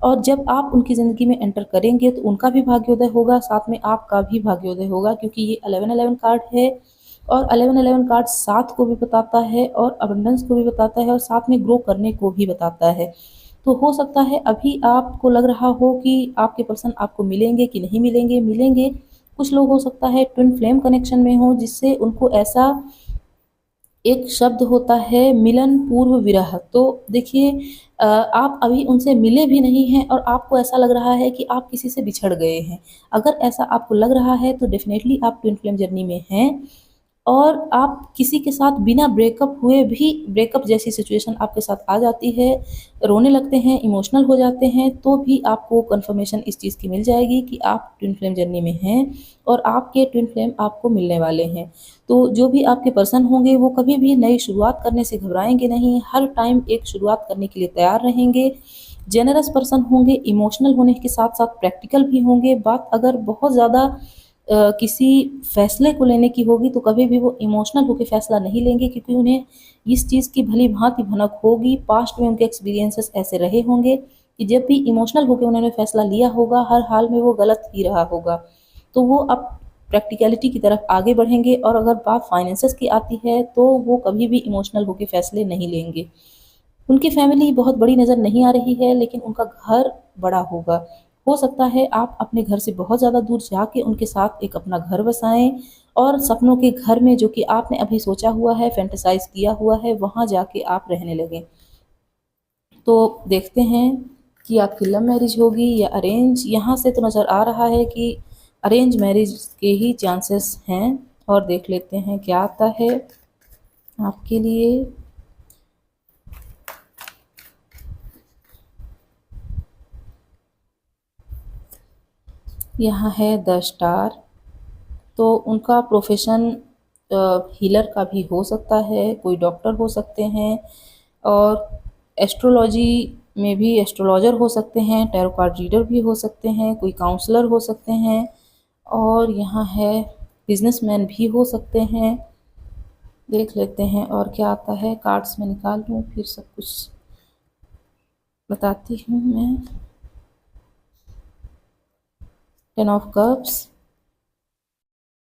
Speaker 1: और जब आप उनकी ज़िंदगी में एंटर करेंगे, तो उनका भी भाग्योदय होगा, साथ में आपका भी भाग्योदय होगा, क्योंकि ये 11-11 कार्ड है। और 11-11 कार्ड साथ को भी बताता है, और अबंडेंस को भी बताता है, और साथ में ग्रो करने को भी बताता है। तो हो सकता है अभी आपको लग रहा हो कि आपके पर्सन आपको मिलेंगे कि नहीं मिलेंगे, मिलेंगे। कुछ लोग हो सकता है ट्विन फ्लेम कनेक्शन में हों, जिससे उनको ऐसा एक शब्द होता है मिलन पूर्व विरह। तो देखिए, आप अभी उनसे मिले भी नहीं हैं और आपको ऐसा लग रहा है कि आप किसी से बिछड़ गए हैं। अगर ऐसा आपको लग रहा है, तो डेफ़िनेटली आप ट्विन फ्लेम जर्नी में हैं, और आप किसी के साथ बिना ब्रेकअप हुए भी, ब्रेकअप जैसी सिचुएशन आपके साथ आ जाती है, रोने लगते हैं, इमोशनल हो जाते हैं, तो भी आपको कन्फर्मेशन इस चीज़ की मिल जाएगी कि आप ट्विन फ्लेम जर्नी में हैं, और आपके ट्विन फ्लेम आपको मिलने वाले हैं। तो जो भी आपके पर्सन होंगे, वो कभी भी नई शुरुआत करने से घबराएँगे नहीं, हर टाइम एक शुरुआत करने के लिए तैयार रहेंगे। जेनरस पर्सन होंगे, इमोशनल होने के साथ-साथ प्रैक्टिकल भी होंगे। बात अगर बहुत ज़्यादा किसी फैसले को लेने की होगी, तो कभी भी वो इमोशनल होके फैसला नहीं लेंगे, क्योंकि उन्हें इस चीज़ की भली-भाँति भनक होगी। पास्ट में उनके एक्सपीरियंसेस ऐसे रहे होंगे कि जब भी इमोशनल होके उन्होंने फैसला लिया होगा, हर हाल में वो गलत ही रहा होगा। तो वो अब प्रैक्टिकैलिटी की तरफ आगे बढ़ेंगे, और अगर बात फाइनेंसेस की आती है, तो वो कभी भी इमोशनल होके फैसले नहीं लेंगे। उनकी फैमिली बहुत बड़ी नज़र नहीं आ रही है, लेकिन उनका घर बड़ा होगा। हो सकता है आप अपने घर से बहुत ज़्यादा दूर जाके उनके साथ एक अपना घर बसाएँ, और सपनों के घर में, जो कि आपने अभी सोचा हुआ है, फैंटेसाइज़ किया हुआ है, वहाँ जाके आप रहने लगें। तो देखते हैं कि आपकी लव मैरिज होगी या अरेंज। यहाँ से तो नज़र आ रहा है कि अरेंज मैरिज के ही चांसेस हैं, और देख लेते हैं क्या आता है आपके लिए। यहाँ है द स्टार। तो उनका प्रोफ़ेशन हीलर का भी हो सकता है, कोई डॉक्टर हो सकते हैं, और एस्ट्रोलॉजी में भी एस्ट्रोलॉजर हो सकते हैं, टैरो कार्ड रीडर भी हो सकते हैं, कोई काउंसलर हो सकते हैं, और यहाँ है बिजनेसमैन भी हो सकते हैं। देख लेते हैं और क्या आता है, कार्ड्स में निकाल लूँ फिर सब कुछ बताती हूँ मैं। 10 of cups,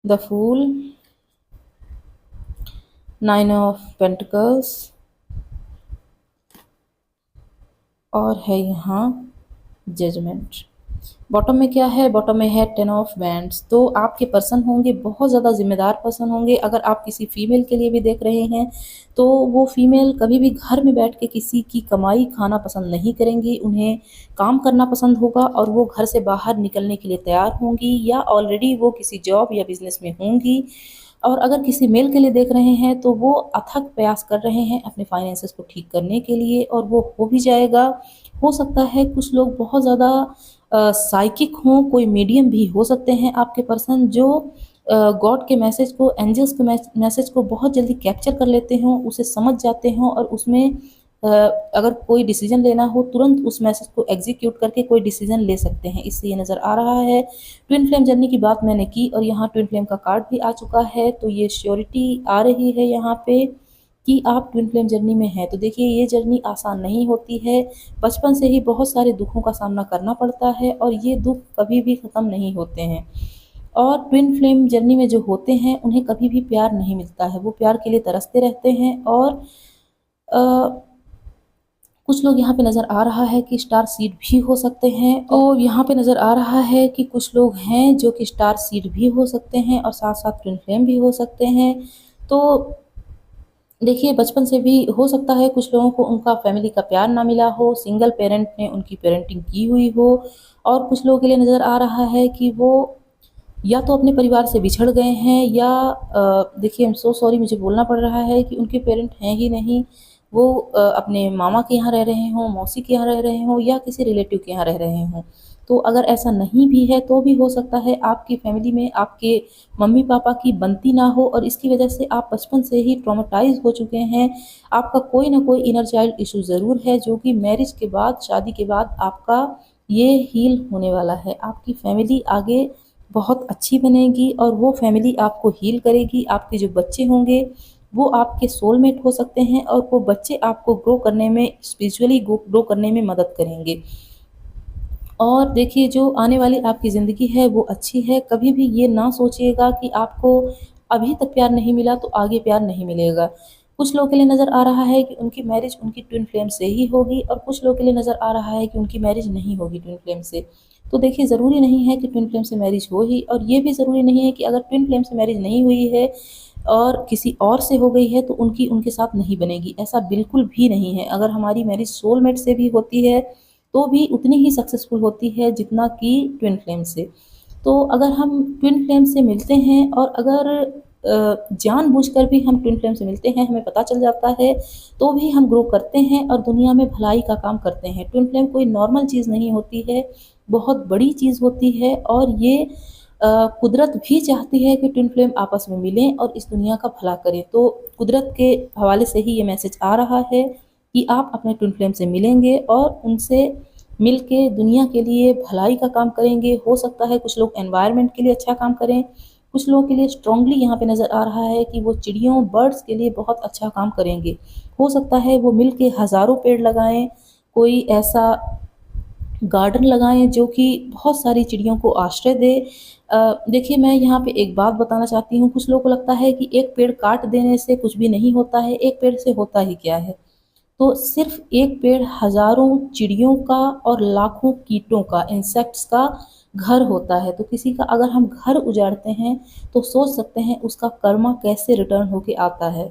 Speaker 1: the fool, 9 of pentacles, और है यहाँ जजमेंट। बॉटम में क्या है, बॉटम में है 10 ऑफ वैंड्स। तो आपके पर्सन होंगे बहुत ज़्यादा जिम्मेदार पर्सन होंगे। अगर आप किसी फीमेल के लिए भी देख रहे हैं तो वो फीमेल कभी भी घर में बैठ के किसी की कमाई खाना पसंद नहीं करेंगी, उन्हें काम करना पसंद होगा और वो घर से बाहर निकलने के लिए तैयार होंगी, या ऑलरेडी वो किसी जॉब या बिजनेस में होंगी। और अगर किसी मेल के लिए देख रहे हैं तो वो अथक प्रयास कर रहे हैं अपने फाइनेंसेस को ठीक करने के लिए, और वो हो भी जाएगा। हो सकता है कुछ लोग बहुत ज़्यादा साइकिक हों, कोई मीडियम भी हो सकते हैं आपके पर्सन, जो गॉड के मैसेज को, एंजल्स के मैसेज को बहुत जल्दी कैप्चर कर लेते हों, उसे समझ जाते हों, और उसमें अगर कोई डिसीजन लेना हो तुरंत उस मैसेज को एग्जीक्यूट करके कोई डिसीजन ले सकते हैं। इससे ये नज़र आ रहा है। ट्विन फ्लेम जर्नी की बात मैंने की और यहाँ ट्विन फ्लेम का कार्ड भी आ चुका है, तो ये श्योरिटी आ रही है यहाँ पे कि आप ट्विन फ्लेम जर्नी में हैं। तो देखिए ये जर्नी आसान नहीं होती है, बचपन से ही बहुत सारे दुखों का सामना करना पड़ता है और ये दुख कभी भी ख़त्म नहीं होते हैं। और ट्विन फ्लेम जर्नी में जो होते हैं उन्हें कभी भी प्यार नहीं मिलता है, वो प्यार के लिए तरसते रहते हैं। और कुछ लोग यहाँ पे नज़र आ रहा है कि स्टार सीड भी हो सकते हैं, और यहाँ पे नज़र आ रहा है कि कुछ लोग हैं जो कि स्टार सीड भी हो सकते हैं और साथ साथ ट्विन फ्लेम भी हो सकते हैं। तो देखिए बचपन से भी हो सकता है कुछ लोगों को उनका फैमिली का प्यार ना मिला हो, सिंगल पेरेंट ने उनकी पेरेंटिंग की हुई हो, और कुछ लोगों के लिए नज़र आ रहा है कि वो या तो अपने परिवार से बिछड़ गए हैं, या देखिए आई एम सो सॉरी मुझे बोलना पड़ रहा है कि उनके पेरेंट हैं ही नहीं, वो अपने मामा के यहाँ रह रहे हों, मौसी के यहाँ रह रहे हों, या किसी रिलेटिव के यहाँ रह रहे हों। तो अगर ऐसा नहीं भी है तो भी हो सकता है आपकी फैमिली में आपके मम्मी पापा की बनती ना हो, और इसकी वजह से आप बचपन से ही ट्रॉमेटाइज हो चुके हैं। आपका कोई ना कोई इनर चाइल्ड इशू ज़रूर है, जो कि मैरिज के बाद, शादी के बाद आपका ये हील होने वाला है। आपकी फैमिली आगे बहुत अच्छी बनेगी और वो फैमिली आपको हील करेगी। आपके जो बच्चे होंगे वो आपके सोलमेट हो सकते हैं, और वो बच्चे आपको ग्रो करने में, स्पिरिचुअली ग्रो करने में मदद करेंगे। और देखिए जो आने वाली आपकी ज़िंदगी है वो अच्छी है। कभी भी ये ना सोचिएगा कि आपको अभी तक प्यार नहीं मिला तो आगे प्यार नहीं मिलेगा। कुछ लोगों के लिए नज़र आ रहा है कि उनकी मैरिज उनकी ट्विन फ्लेम से ही होगी, और कुछ लोगों के लिए नज़र आ रहा है कि उनकी मैरिज नहीं होगी ट्विन फ्लेम से। तो देखिए ज़रूरी नहीं है कि ट्विन फ्लेम से मैरिज हो ही, और ये भी ज़रूरी नहीं है कि अगर ट्विन फ्लेम से मैरिज नहीं हुई है और किसी और से हो गई है तो उनकी उनके साथ नहीं बनेगी, ऐसा बिल्कुल भी नहीं है। अगर हमारी मैरिज सोलमेट से भी होती है तो भी उतनी ही सक्सेसफुल होती है जितना कि ट्विन फ्लेम से। तो अगर हम ट्विन फ्लेम से मिलते हैं, और अगर जानबूझकर भी हम ट्विन फ्लेम से मिलते हैं, हमें पता चल जाता है, तो भी हम ग्रो करते हैं और दुनिया में भलाई का काम करते हैं। ट्विन फ्लेम कोई नॉर्मल चीज़ नहीं होती है, बहुत बड़ी चीज़ होती है, और ये कुदरत भी चाहती है कि ट्विन फ्लेम आपस में मिलें और इस दुनिया का भला करें। तो कुदरत के हवाले से ही ये मैसेज आ रहा है कि आप अपने ट्विन फ्लेम से मिलेंगे और उनसे मिल के दुनिया के लिए भलाई का काम करेंगे। हो सकता है कुछ लोग एनवायरनमेंट के लिए अच्छा काम करें, कुछ लोगों के लिए स्ट्रांगली यहाँ पे नज़र आ रहा है कि वो चिड़ियों, बर्ड्स के लिए बहुत अच्छा काम करेंगे। हो सकता है वो मिल के हज़ारों पेड़ लगाएं, कोई ऐसा गार्डन लगाएं जो कि बहुत सारी चिड़ियों को आश्रय दे। देखिए मैं यहाँ पे एक बात बताना चाहती हूँ, कुछ लोगों को लगता है कि एक पेड़ काट देने से कुछ भी नहीं होता है, एक पेड़ से होता ही क्या है। तो सिर्फ एक पेड़ हज़ारों चिड़ियों का और लाखों कीटों का, इंसेक्ट्स का घर होता है। तो किसी का अगर हम घर उजाड़ते हैं तो सोच सकते हैं उसका कर्मा कैसे रिटर्न होके आता है।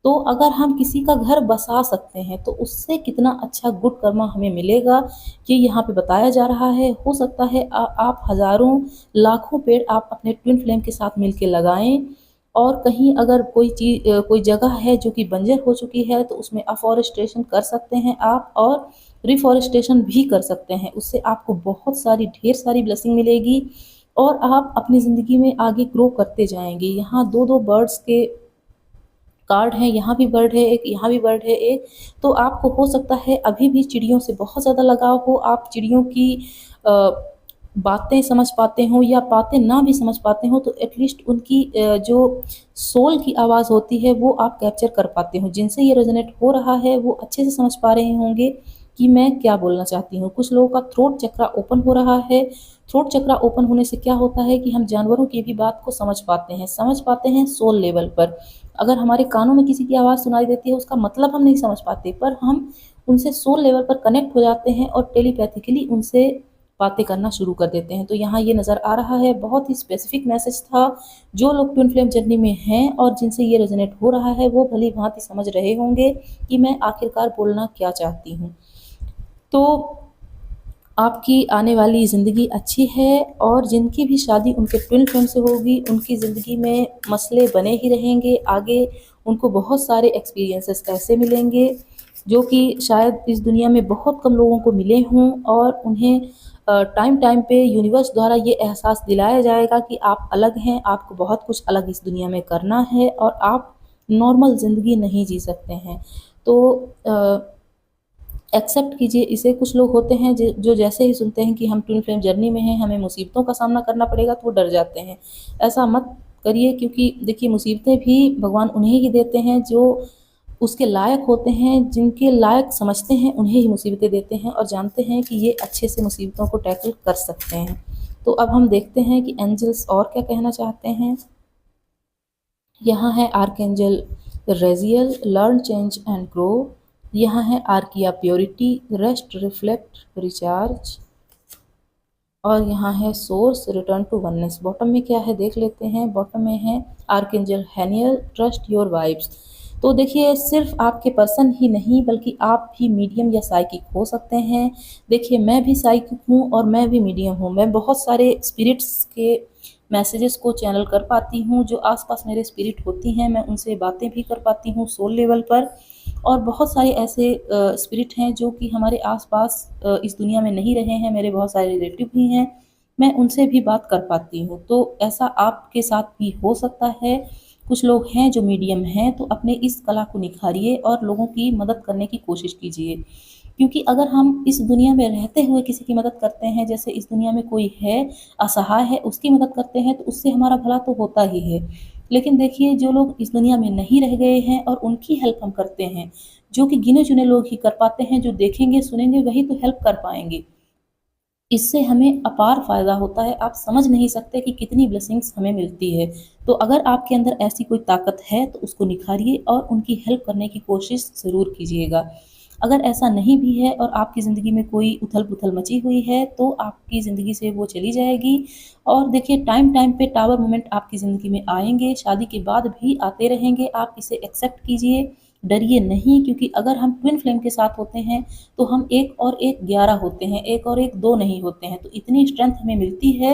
Speaker 1: तो अगर हम किसी का घर बसा सकते हैं तो उससे कितना अच्छा गुड कर्मा हमें मिलेगा, ये यहाँ पे बताया जा रहा है। हो सकता है आप हज़ारों लाखों पेड़ आप अपने ट्विन फ्लेम के साथ मिलके लगाएं, और कहीं अगर कोई जगह है जो कि बंजर हो चुकी है तो उसमें अफॉरेस्टेशन कर सकते हैं आप, और रिफॉरेस्टेशन भी कर सकते हैं। उससे आपको बहुत सारी, ढेर सारी ब्लेसिंग मिलेगी। और आप अपनी ज़िंदगी में आगे ग्रो करते जाएंगे। यहाँ दो दो बर्ड्स के कार्ड हैं, यहाँ भी बर्ड है एक, यहाँ भी बर्ड है एक। तो आपको हो सकता है अभी भी चिड़ियों से बहुत ज़्यादा लगाव हो, आप चिड़ियों की अ, बातें समझ पाते हो या बातें ना भी समझ पाते हो तो एटलीस्ट उनकी जो सोल की आवाज़ होती है वो आप कैप्चर कर पाते हो। जिनसे ये रेजोनेट हो रहा है वो अच्छे से समझ पा रहे होंगे कि मैं क्या बोलना चाहती हूँ। कुछ लोगों का थ्रोट चक्रा ओपन हो रहा है। थ्रोट चक्रा ओपन होने से क्या होता है कि हम जानवरों की भी बात को समझ पाते हैं सोल लेवल पर। अगर हमारे कानों में किसी की आवाज़ सुनाई देती है उसका मतलब हम नहीं समझ पाते, पर हम उनसे सोल लेवल पर कनेक्ट हो जाते हैं और टेलीपैथिकली उनसे बातें करना शुरू कर देते हैं। तो यहाँ ये नज़र आ रहा है, बहुत ही स्पेसिफिक मैसेज था। जो लोग ट्विन फ्लेम जर्नी में हैं और जिनसे ये रेजोनेट हो रहा है वो भली भांति समझ रहे होंगे कि मैं आखिरकार बोलना क्या चाहती हूँ। तो आपकी आने वाली ज़िंदगी अच्छी है, और जिनकी भी शादी उनके ट्विन फ्लेम से होगी उनकी ज़िंदगी में मसले बने ही रहेंगे। आगे उनको बहुत सारे एक्सपीरियंसेस ऐसे मिलेंगे जो कि शायद इस दुनिया में बहुत कम लोगों को मिले हों, और उन्हें टाइम टाइम पे यूनिवर्स द्वारा ये एहसास दिलाया जाएगा कि आप अलग हैं, आपको बहुत कुछ अलग इस दुनिया में करना है और आप नॉर्मल ज़िंदगी नहीं जी सकते हैं। तो एक्सेप्ट कीजिए इसे। कुछ लोग होते हैं जो जैसे ही सुनते हैं कि हम ट्विन फ्लेम जर्नी में हैं, हमें मुसीबतों का सामना करना पड़ेगा तो वो डर जाते हैं। ऐसा मत करिए, क्योंकि देखिए मुसीबतें भी भगवान उन्हें ही देते हैं जो उसके लायक होते हैं, जिनके लायक समझते हैं उन्हें ही मुसीबतें देते हैं और जानते हैं कि ये अच्छे से मुसीबतों को टैकल कर सकते हैं। तो अब हम देखते हैं कि एंजल्स और क्या कहना चाहते हैं। यहाँ है archangel Raziel, learn change and grow. यहाँ है Archeia purity, rest reflect recharge. और यहाँ है source, return to oneness. Bottom में क्या है देख लेते हैं। बॉटम में है archangel Haniel, trust your vibes. तो देखिए सिर्फ आपके पर्सन ही नहीं बल्कि आप भी मीडियम या साइकिक हो सकते हैं। देखिए मैं भी साइकिक हूँ और मैं भी मीडियम हूँ। मैं बहुत सारे स्पिरिट्स के मैसेजेस को चैनल कर पाती हूँ। जो आसपास मेरे स्पिरिट होती हैं मैं उनसे बातें भी कर पाती हूँ सोल लेवल पर। और बहुत सारे ऐसे स्पिरिट हैं जो कि हमारे आसपास इस दुनिया में नहीं रहे हैं, मेरे बहुत सारे रिलेटिव भी हैं, मैं उनसे भी बात कर पाती हूँ। तो ऐसा आपके साथ भी हो सकता है। कुछ लोग हैं जो मीडियम हैं, तो अपने इस कला को निखारिए और लोगों की मदद करने की कोशिश कीजिए। क्योंकि अगर हम इस दुनिया में रहते हुए किसी की मदद करते हैं, जैसे इस दुनिया में कोई है असहाय है उसकी मदद करते हैं, तो उससे हमारा भला तो होता ही है। लेकिन देखिए जो लोग इस दुनिया में नहीं रह गए हैं और उनकी हेल्प हम करते हैं, जो कि गिने चुने लोग ही कर पाते हैं, जो देखेंगे सुनेंगे वही तो हेल्प कर पाएंगे। इससे हमें अपार फ़ायदा होता है। आप समझ नहीं सकते कि कितनी ब्लेसिंग्स हमें मिलती है। तो अगर आपके अंदर ऐसी कोई ताकत है तो उसको निखारिए और उनकी हेल्प करने की कोशिश ज़रूर कीजिएगा। अगर ऐसा नहीं भी है और आपकी ज़िंदगी में कोई उथल-पुथल मची हुई है तो आपकी ज़िंदगी से वो चली जाएगी। और देखिए टाइम टाइम पे टावर मोमेंट आपकी ज़िंदगी में आएँगे, शादी के बाद भी आते रहेंगे। आप इसे एक्सेप्ट कीजिए, डरिए नहीं, क्योंकि अगर हम ट्विन फ्लेम के साथ होते हैं तो हम 1 और 1 11 होते हैं, 1 और 1 2 नहीं होते हैं। तो इतनी स्ट्रेंथ हमें मिलती है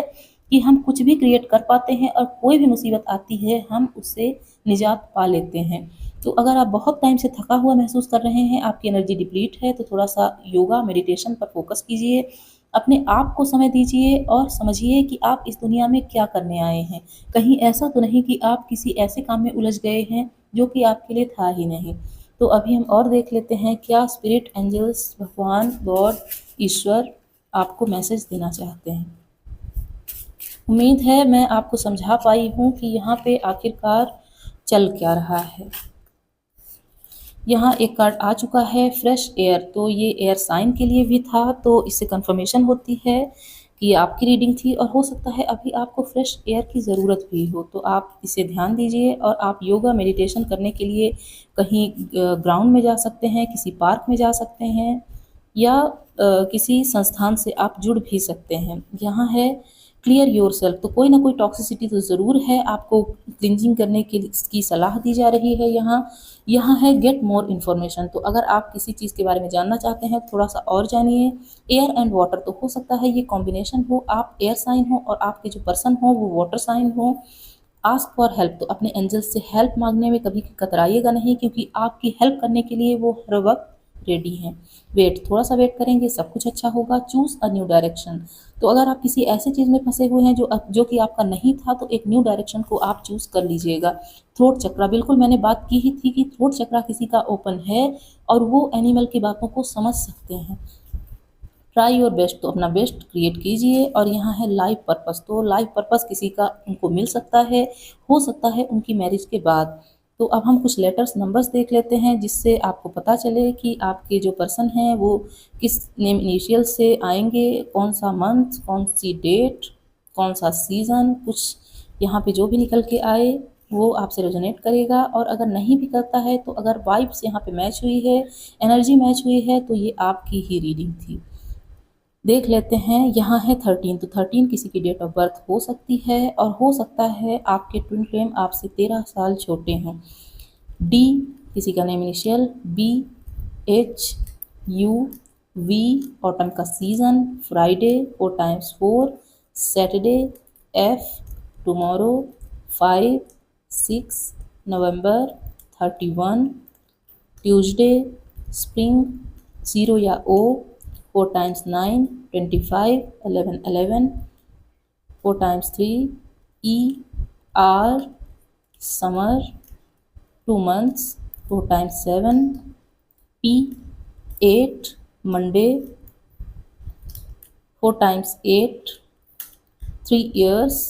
Speaker 1: कि हम कुछ भी क्रिएट कर पाते हैं और कोई भी मुसीबत आती है हम उससे निजात पा लेते हैं। तो अगर आप बहुत टाइम से थका हुआ महसूस कर रहे हैं, आपकी एनर्जी डिप्लीट है, तो थोड़ा-सा योगा, मेडिटेशन पर फ़ोकस कीजिए। अपने आप को समय दीजिए और समझिए कि आप इस दुनिया में क्या करने आए हैं। कहीं ऐसा तो नहीं कि आप किसी ऐसे काम में उलझ गए हैं जो कि आपके लिए था ही नहीं। तो अभी हम और देख लेते हैं क्या स्पिरिट, एंजल्स, भगवान, गॉड, ईश्वर आपको मैसेज देना चाहते हैं। उम्मीद है मैं आपको समझा पाई हूँ कि यहाँ पे आखिरकार चल क्या रहा है। यहाँ एक कार्ड आ चुका है फ्रेश एयर, तो ये एयर साइन के लिए भी था, तो इससे कंफर्मेशन होती है कि आपकी रीडिंग थी और हो सकता है अभी आपको फ्रेश एयर की ज़रूरत भी हो। तो आप इसे ध्यान दीजिए और आप योगा मेडिटेशन करने के लिए कहीं ग्राउंड में जा सकते हैं, किसी पार्क में जा सकते हैं, या किसी संस्थान से आप जुड़ भी सकते हैं। यहाँ है क्लियर योरसेल्फ, तो कोई ना कोई टॉक्सिसिटी तो ज़रूर है, आपको क्लिंजिंग करने की सलाह दी जा रही है। यहाँ है गेट मोर इन्फॉर्मेशन, तो अगर आप किसी चीज़ के बारे में जानना चाहते हैं थोड़ा सा और जानिए। एयर एंड वाटर, तो हो सकता है ये कॉम्बिनेशन हो, आप एयर साइन हो और आपके जो पर्सन हो वो वाटर साइन हो। आस्क फॉर हेल्प, तो अपने एंजल्स से हेल्प मांगने में कभी कतराइएगा नहीं, क्योंकि आपकी हेल्प करने के लिए वो हर वक्त रेडी हैं। वेट, थोड़ा सा वेट करेंगे, सब कुछ अच्छा होगा। चूज़ अ न्यू डायरेक्शन, तो अगर आप किसी ऐसी चीज़ में फंसे हुए हैं जो कि आपका नहीं था, तो एक न्यू डायरेक्शन को आप चूज़ कर लीजिएगा। थ्रोट चक्रा, बिल्कुल मैंने बात की ही थी कि थ्रोट चक्रा किसी का ओपन है और वो एनिमल की बातों को समझ सकते हैं। ट्राई योर बेस्ट, तो अपना बेस्ट क्रिएट कीजिए। और यहाँ है लाइफ पर्पस, तो लाइफ पर्पस किसी का उनको मिल सकता है, हो सकता है उनकी मैरिज के बाद। तो अब हम कुछ लेटर्स नंबर्स देख लेते हैं जिससे आपको पता चले कि आपके जो पर्सन हैं वो किस नेम इनिशियल से आएंगे, कौन सा मंथ, कौन सी डेट, कौन सा सीज़न। कुछ यहाँ पे जो भी निकल के आए वो आपसे रेजोनेट करेगा। और अगर नहीं भी करता है तो अगर वाइब्स यहाँ पे मैच हुई है, एनर्जी मैच हुई है, तो ये आपकी ही रीडिंग थी। देख लेते हैं, यहाँ है 13, तो 13 किसी की डेट ऑफ बर्थ हो सकती है और हो सकता है आपके ट्विन फ्लेम आपसे 13 साल छोटे हों। डी किसी का name initial, B, H, U, V, autumn का season, Friday 4 times 4, Saturday, F, tomorrow, 5, 6, November, 31, Tuesday, spring, 0 या O, 4 times 9, 25, 11, 11, 4 times 3, E, R, summer, 2 months, 2 times 7, P, 8, Monday, 4 times 8, 3 years,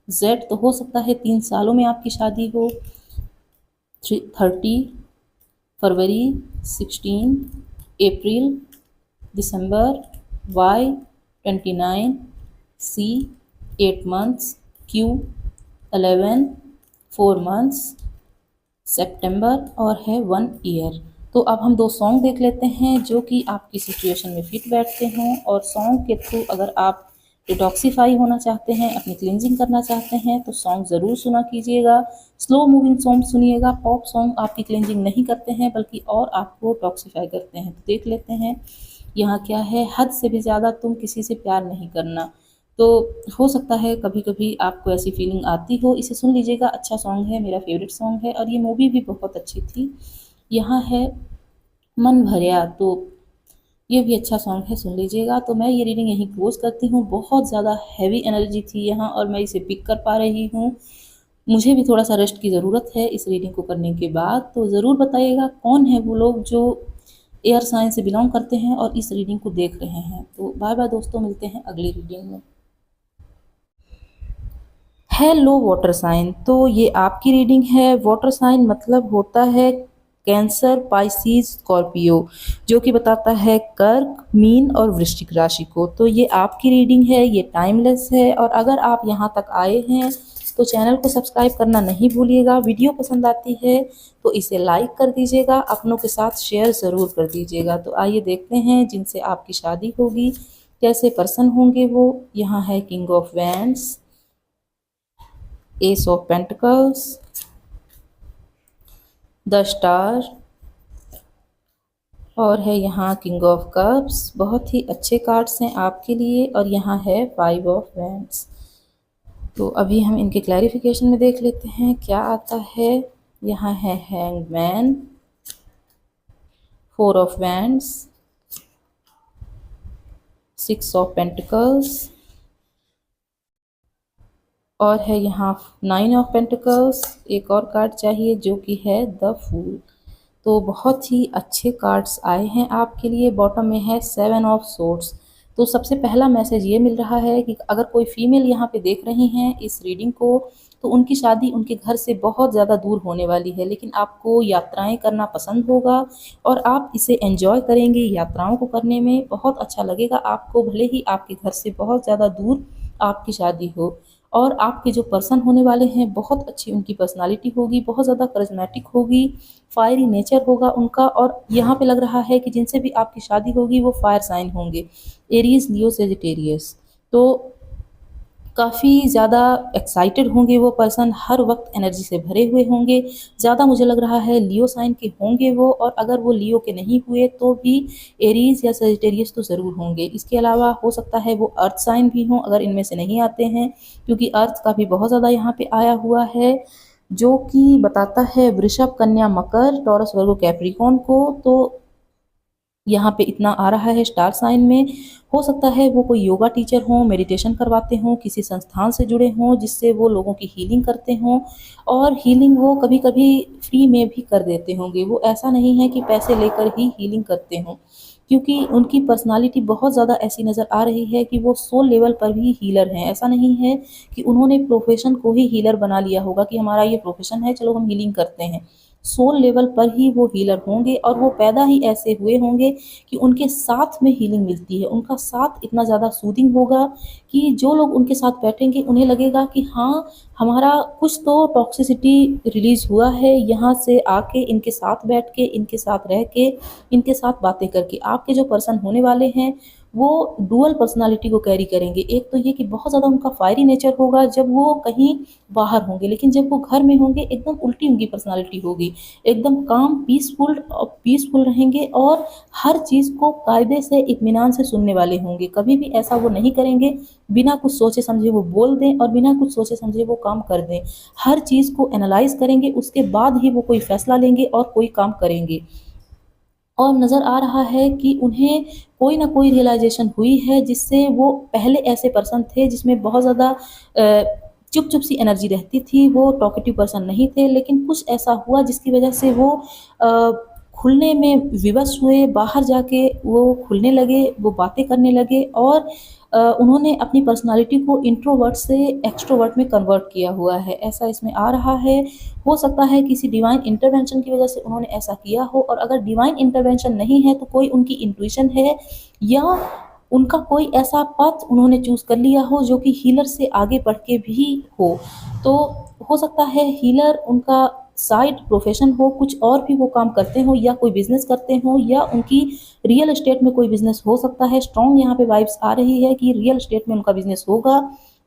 Speaker 1: Z तो हो सकता है 3 सालों में आपकी शादी हो। 30, फरवरी, 16, अप्रैल, दिसंबर, Y, 29, C, 8 months, Q, 11, 4 months, सितंबर और है 1 ईयर। तो अब हम 2 सॉन्ग देख लेते हैं जो कि आपकी सिचुएशन में फिट बैठते हों। और सॉन्ग के थ्रू अगर आप डिटॉक्सीफाई होना चाहते हैं, अपनी क्लिनजिंग करना चाहते हैं, तो सॉन्ग ज़रूर सुना कीजिएगा। स्लो मूविंग सॉन्ग सुनिएगा। पॉप सॉन्ग आपकी क्लिनजिंग नहीं करते हैं बल्कि और आपको टॉक्सीफाई करते हैं। तो देख लेते हैं यहाँ क्या है। हद से भी ज़्यादा तुम किसी से प्यार नहीं करना, तो हो सकता है कभी कभी आपको ऐसी फीलिंग आती हो। इसे सुन लीजिएगा, अच्छा सॉन्ग है, मेरा फेवरेट सॉन्ग है और ये मूवी भी बहुत अच्छी थी। यहाँ है मन भरिया, तो ये भी अच्छा सॉन्ग है, सुन लीजिएगा। तो मैं ये रीडिंग यहीं क्लोज करती हूँ। बहुत ज़्यादा हैवी एनर्जी थी यहाँ और मैं इसे पिक कर पा रही हूँ। मुझे भी थोड़ा सा रेस्ट की ज़रूरत है इस रीडिंग को करने के बाद। तो ज़रूर बताइएगा कौन है वो लोग जो एयर साइन से बिलोंग करते हैं और इस रीडिंग को देख रहे हैं। तो बाय बाय दोस्तों, मिलते हैं अगली रीडिंग में। हेलो वाटर साइन, तो ये आपकी रीडिंग है। वाटर साइन मतलब होता है कैंसर, पाइसिस, स्कॉर्पियो, जो कि बताता है कर्क, मीन और वृश्चिक राशि को। तो ये आपकी रीडिंग है, ये टाइमलेस है। और अगर आप यहाँ तक आए हैं तो चैनल को सब्सक्राइब करना नहीं भूलिएगा। वीडियो पसंद आती है तो इसे लाइक कर दीजिएगा, अपनों के साथ शेयर ज़रूर कर दीजिएगा। तो आइए देखते हैं जिनसे आपकी शादी होगी कैसे पर्सन होंगे वो। यहाँ है king of wands, S of pentacles, the star और है यहाँ किंग ऑफ कप्स। बहुत ही अच्छे कार्ड्स हैं आपके लिए। और यहाँ है 5 ऑफ वैंड्स। तो अभी हम इनके क्लैरिफिकेशन में देख लेते हैं क्या आता है। यहाँ है hanged man, 4 of wands, 6 of pentacles और है यहाँ 9 ऑफ पेंटिकल्स। एक और कार्ड चाहिए जो कि है द फूल। तो बहुत ही अच्छे कार्ड्स आए हैं आपके लिए। बॉटम में है 7 ऑफ सोर्ड्स। तो सबसे पहला मैसेज ये मिल रहा है कि अगर कोई फीमेल यहाँ पे देख रही हैं इस रीडिंग को, तो उनकी शादी उनके घर से बहुत ज़्यादा दूर होने वाली है। लेकिन आपको यात्राएं करना पसंद होगा और आप इसे एंजॉय करेंगे। यात्राओं को करने में बहुत अच्छा लगेगा आपको, भले ही आपके घर से बहुत ज़्यादा दूर आपकी शादी हो। और आपके जो पर्सन होने वाले हैं बहुत अच्छी उनकी पर्सनालिटी होगी, बहुत ज़्यादा करिश्मेटिक होगी, फायरी नेचर होगा उनका। और यहाँ पे लग रहा है कि जिनसे भी आपकी शादी होगी वो फायर साइन होंगे, एरीज, लियो, सेजिटेरियस। तो काफ़ी ज़्यादा एक्साइटेड होंगे वो पर्सन, हर वक्त एनर्जी से भरे हुए होंगे। ज़्यादा मुझे लग रहा है लियो साइन के होंगे वो, और अगर वो लियो के नहीं हुए तो भी एरीज या सेजिटेरियस तो ज़रूर होंगे। इसके अलावा हो सकता है वो अर्थ साइन भी हों अगर इनमें से नहीं आते हैं, क्योंकि अर्थ का भी बहुत ज़्यादा यहाँ पे आया हुआ है, जो कि बताता है वृषभ, कन्या, मकर, टॉरस, वर्गो, कैप्रिकॉर्न को। तो यहाँ पे इतना आ रहा है स्टार साइन में। हो सकता है वो कोई योगा टीचर हों, मेडिटेशन करवाते हों, किसी संस्थान से जुड़े हों जिससे वो लोगों की हीलिंग करते हों, और हीलिंग वो कभी कभी फ्री में भी कर देते होंगे। वो ऐसा नहीं है कि पैसे लेकर ही हीलिंग करते हों, क्योंकि उनकी पर्सनालिटी बहुत ज़्यादा ऐसी नज़र आ रही है कि वो सोल लेवल पर भी हीलर हैं। ऐसा नहीं है कि उन्होंने प्रोफेशन को ही हीलर बना लिया होगा कि हमारा ये प्रोफेशन है, चलो हम हीलिंग करते हैं। सोल लेवल पर ही वो हीलर होंगे, और वो पैदा ही ऐसे हुए होंगे कि उनके साथ में हीलिंग मिलती है। उनका साथ इतना ज़्यादा सूदिंग होगा कि जो लोग उनके साथ बैठेंगे उन्हें लगेगा कि हाँ, हमारा कुछ तो टॉक्सिसिटी रिलीज हुआ है, यहाँ से आके इनके साथ बैठ के, इनके साथ रह के, इनके साथ बातें करके। आपके जो पर्सन होने वाले हैं वो डुअल पर्सनालिटी को कैरी करेंगे। एक तो ये कि बहुत ज़्यादा उनका फायरी नेचर होगा जब वो कहीं बाहर होंगे, लेकिन जब वो घर में होंगे एकदम उल्टी उनकी पर्सनालिटी होगी। एकदम काम, पीसफुल रहेंगे, और हर चीज़ को कायदे से इत्मीनान से सुनने वाले होंगे। कभी भी ऐसा वो नहीं करेंगे बिना कुछ सोचे समझे वो बोल दें, और बिना कुछ सोचे समझे वो काम कर दें। हर चीज़ को एनालाइज करेंगे, उसके बाद ही वो कोई फैसला लेंगे और कोई काम करेंगे। और नज़र आ रहा है कि उन्हें कोई ना कोई रियलाइजेशन हुई है, जिससे वो पहले ऐसे पर्सन थे जिसमें बहुत ज़्यादा चुप चुप सी एनर्जी रहती थी, वो टॉकेटिव पर्सन नहीं थे, लेकिन कुछ ऐसा हुआ जिसकी वजह से वो अ, खुलने में विवश हुए, बाहर जाके वो खुलने लगे, वो बातें करने लगे, और उन्होंने अपनी पर्सनालिटी को इंट्रोवर्ट से एक्सट्रोवर्ट में कन्वर्ट किया हुआ है, ऐसा इसमें आ रहा है। हो सकता है किसी डिवाइन इंटरवेंशन की वजह से उन्होंने ऐसा किया हो, और अगर डिवाइन इंटरवेंशन नहीं है तो कोई उनकी इंट्यूशन है, या उनका कोई ऐसा पथ उन्होंने चूज़ कर लिया हो जो कि हीलर से आगे बढ़ के भी हो। तो हो सकता है हीलर उनका साइड प्रोफेशन हो, कुछ और भी वो काम करते हों, या कोई बिज़नेस करते हों, या उनकी रियल एस्टेट में कोई बिज़नेस हो सकता है। स्ट्रॉन्ग यहाँ पे वाइब्स आ रही है कि रियल एस्टेट में उनका बिज़नेस होगा।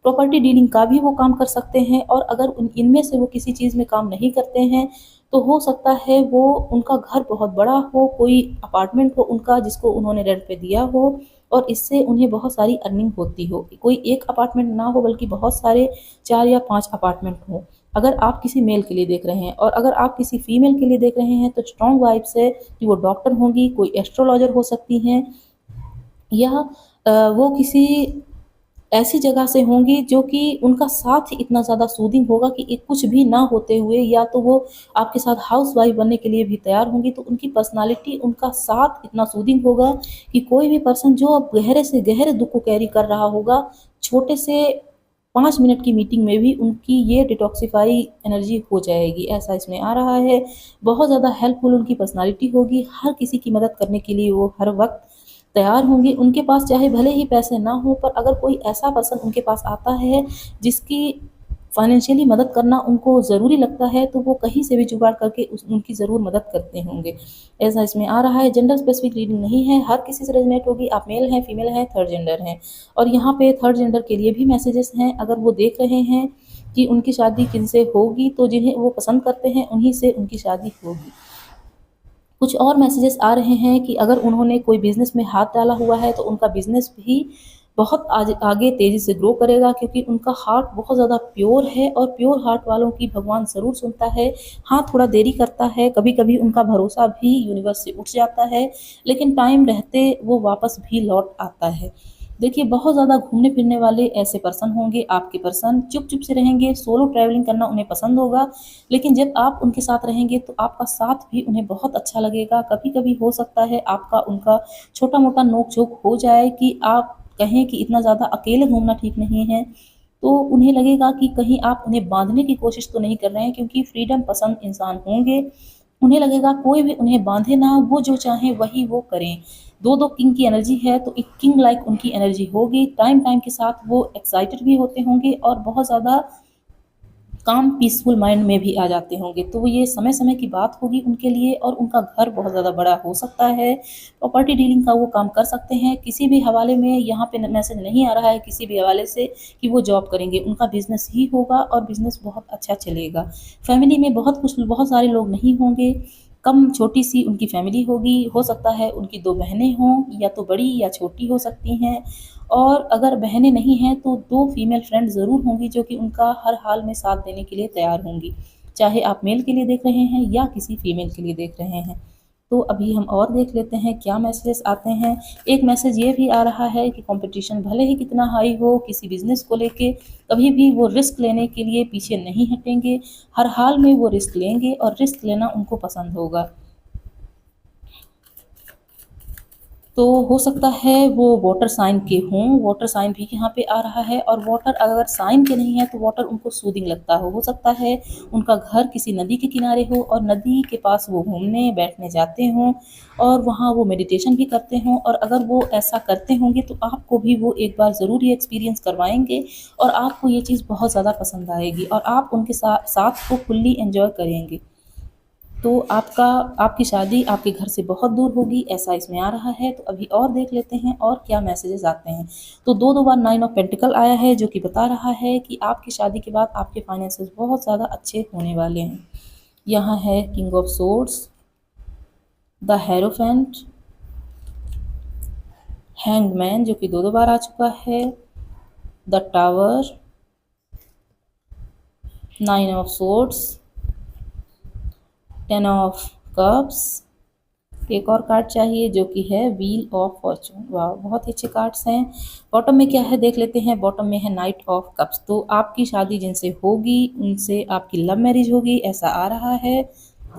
Speaker 1: प्रॉपर्टी डीलिंग का भी वो काम कर सकते हैं, और अगर इनमें से वो किसी चीज़ में काम नहीं करते हैं तो हो सकता है वो उनका घर बहुत बड़ा हो, कोई अपार्टमेंट हो उनका जिसको उन्होंने रेंट पे दिया हो, और इससे उन्हें बहुत सारी अर्निंग होती हो। कोई एक अपार्टमेंट ना हो बल्कि बहुत सारे 4 या 5 अपार्टमेंट हों। अगर आप किसी मेल के लिए देख रहे हैं, और अगर आप किसी फीमेल के लिए देख रहे हैं तो स्ट्रॉन्ग वाइब्स है कि वो डॉक्टर होंगी, कोई एस्ट्रोलॉजर हो सकती हैं, या वो किसी ऐसी जगह से होंगी जो कि उनका साथ ही इतना ज़्यादा सूदिंग होगा कि कुछ भी ना होते हुए या तो वो आपके साथ हाउसवाइफ बनने के लिए भी तैयार होंगी। तो उनकी पर्सनालिटी, उनका साथ इतना सूदिंग होगा कि कोई भी पर्सन जो अब गहरे से गहरे दुःख को कैरी कर रहा होगा, छोटे से 5 मिनट की मीटिंग में भी उनकी ये डिटॉक्सिफ़ाई एनर्जी हो जाएगी, ऐसा इसमें आ रहा है। बहुत ज़्यादा हेल्पफुल उनकी पर्सनालिटी होगी, हर किसी की मदद करने के लिए वो हर वक़्त तैयार होंगी। उनके पास चाहे भले ही पैसे ना हों, पर अगर कोई ऐसा पर्सन उनके पास आता है जिसकी फाइनेंशियली मदद करना उनको ज़रूरी लगता है, तो वो कहीं से भी जुगाड़ करके उनकी ज़रूर मदद करते होंगे, ऐसा इसमें आ रहा है। जेंडर स्पेसिफिक रीडिंग नहीं है, हर किसी से रेजोनेट होगी। आप मेल हैं, फीमेल हैं, थर्ड जेंडर हैं, और यहाँ पे थर्ड जेंडर के लिए भी मैसेजेस हैं। अगर वो देख रहे हैं कि उनकी शादी किनसे होगी, तो जिन्हें वो पसंद करते हैं उन्हीं से उनकी शादी होगी। कुछ और मैसेजेस आ रहे हैं कि अगर उन्होंने कोई बिज़नेस में हाथ डाला हुआ है तो उनका बिज़नेस भी बहुत आगे तेज़ी से ग्रो करेगा, क्योंकि उनका हार्ट बहुत ज़्यादा प्योर है, और प्योर हार्ट वालों की भगवान ज़रूर सुनता है। हाँ, थोड़ा देरी करता है, कभी-कभी उनका भरोसा भी यूनिवर्स से उठ जाता है, लेकिन टाइम रहते वो वापस भी लौट आता है। देखिए, बहुत ज़्यादा घूमने-फिरने वाले ऐसे पर्सन होंगे आपके पर्सन, चुप-चुप से रहेंगे, सोलो ट्रैवलिंग करना उन्हें पसंद होगा, लेकिन जब आप उनके साथ रहेंगे तो आपका साथ भी उन्हें बहुत अच्छा लगेगा। कभी-कभी हो सकता है आपका उनका छोटा-मोटा नोक-झोंक हो जाए कि आप कहें कि इतना ज़्यादा अकेले घूमना ठीक नहीं है, तो उन्हें लगेगा कि कहीं आप उन्हें बाँधने की कोशिश तो नहीं कर रहे हैं, क्योंकि फ्रीडम पसंद इंसान होंगे। उन्हें लगेगा कोई भी उन्हें बाँधे ना, वो जो चाहें वही वो करें। 2-2 किंग की एनर्जी है, तो एक किंग लाइक उनकी एनर्जी होगी। टाइम-टाइम के साथ वो एक्साइटेड भी होते होंगे, और बहुत ज़्यादा काम पीसफुल माइंड में भी आ जाते होंगे। तो ये समय-समय की बात होगी उनके लिए, और उनका घर बहुत ज़्यादा बड़ा हो सकता है। प्रॉपर्टी डीलिंग का वो काम कर सकते हैं। किसी भी हवाले में यहाँ पे मैसेज नहीं आ रहा है किसी भी हवाले से कि वो जॉब करेंगे। उनका बिज़नेस ही होगा, और बिज़नेस बहुत अच्छा चलेगा। फैमिली में बहुत सारे लोग नहीं होंगे, कम छोटी-सी उनकी फैमिली होगी। हो सकता है उनकी 2 बहनें हों, या तो बड़ी या छोटी हो सकती हैं, और अगर बहनें नहीं हैं तो 2 फीमेल फ्रेंड ज़रूर होंगी जो कि उनका हर हाल में साथ देने के लिए तैयार होंगी। चाहे आप मेल के लिए देख रहे हैं या किसी फीमेल के लिए देख रहे हैं। तो अभी हम और देख लेते हैं क्या मैसेजेस आते हैं। एक मैसेज ये भी आ रहा है कि कंपटीशन भले ही कितना हाई हो, किसी बिजनेस को लेके कभी भी वो रिस्क लेने के लिए पीछे नहीं हटेंगे, हर हाल में वो रिस्क लेंगे और रिस्क लेना उनको पसंद होगा। तो हो सकता है वो वाटर साइन के हों, वाटर साइन भी यहाँ पे आ रहा है, और वाटर अगर साइन के नहीं है तो वाटर उनको सूदिंग लगता हो सकता है उनका घर किसी नदी के किनारे हो और नदी के पास वो घूमने बैठने जाते हों और वहाँ वो मेडिटेशन भी करते हों, और अगर वो ऐसा करते होंगे तो आपको भी वो एक बार ज़रूर ये एक्सपीरियंस करवाएंगे और आपको ये चीज़ बहुत ज़्यादा पसंद आएगी और आप उनके साथ को फुल्ली एंजॉय करेंगे। तो आपकी शादी आपके घर से बहुत दूर होगी, ऐसा इसमें आ रहा है। तो अभी और देख लेते हैं और क्या मैसेजेस आते हैं। तो दो बार 9 ऑफ पेंटिकल आया है, जो कि बता रहा है कि आपकी शादी के बाद आपके फाइनेंसेस बहुत ज़्यादा अच्छे होने वाले हैं। यहाँ है king of swords, the hierophant, hanged man जो कि दो बार आ चुका है, the tower, 9 of swords, 10 of cups, एक और कार्ड चाहिए जो कि है व्हील ऑफ फॉर्चून। वाह, बहुत ही अच्छे कार्ड्स हैं। बॉटम में क्या है देख लेते हैं। बॉटम में है नाइट ऑफ कप्स। तो आपकी शादी जिनसे होगी उनसे आपकी लव मैरिज होगी, ऐसा आ रहा है,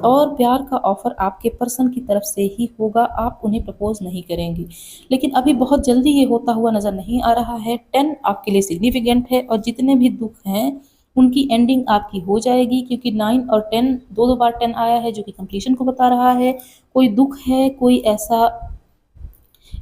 Speaker 1: और प्यार का ऑफर आपके पर्सन की तरफ से ही होगा, आप उन्हें प्रपोज नहीं करेंगी। लेकिन अभी बहुत जल्दी ये होता हुआ नज़र नहीं आ रहा है। 10 आपके लिए सिग्निफिकेंट है और जितने भी दुख हैं उनकी एंडिंग आपकी हो जाएगी, क्योंकि 9 और 10 दो बार 10 आया है जो कि कंप्लीशन को बता रहा है। कोई दुख है, कोई ऐसा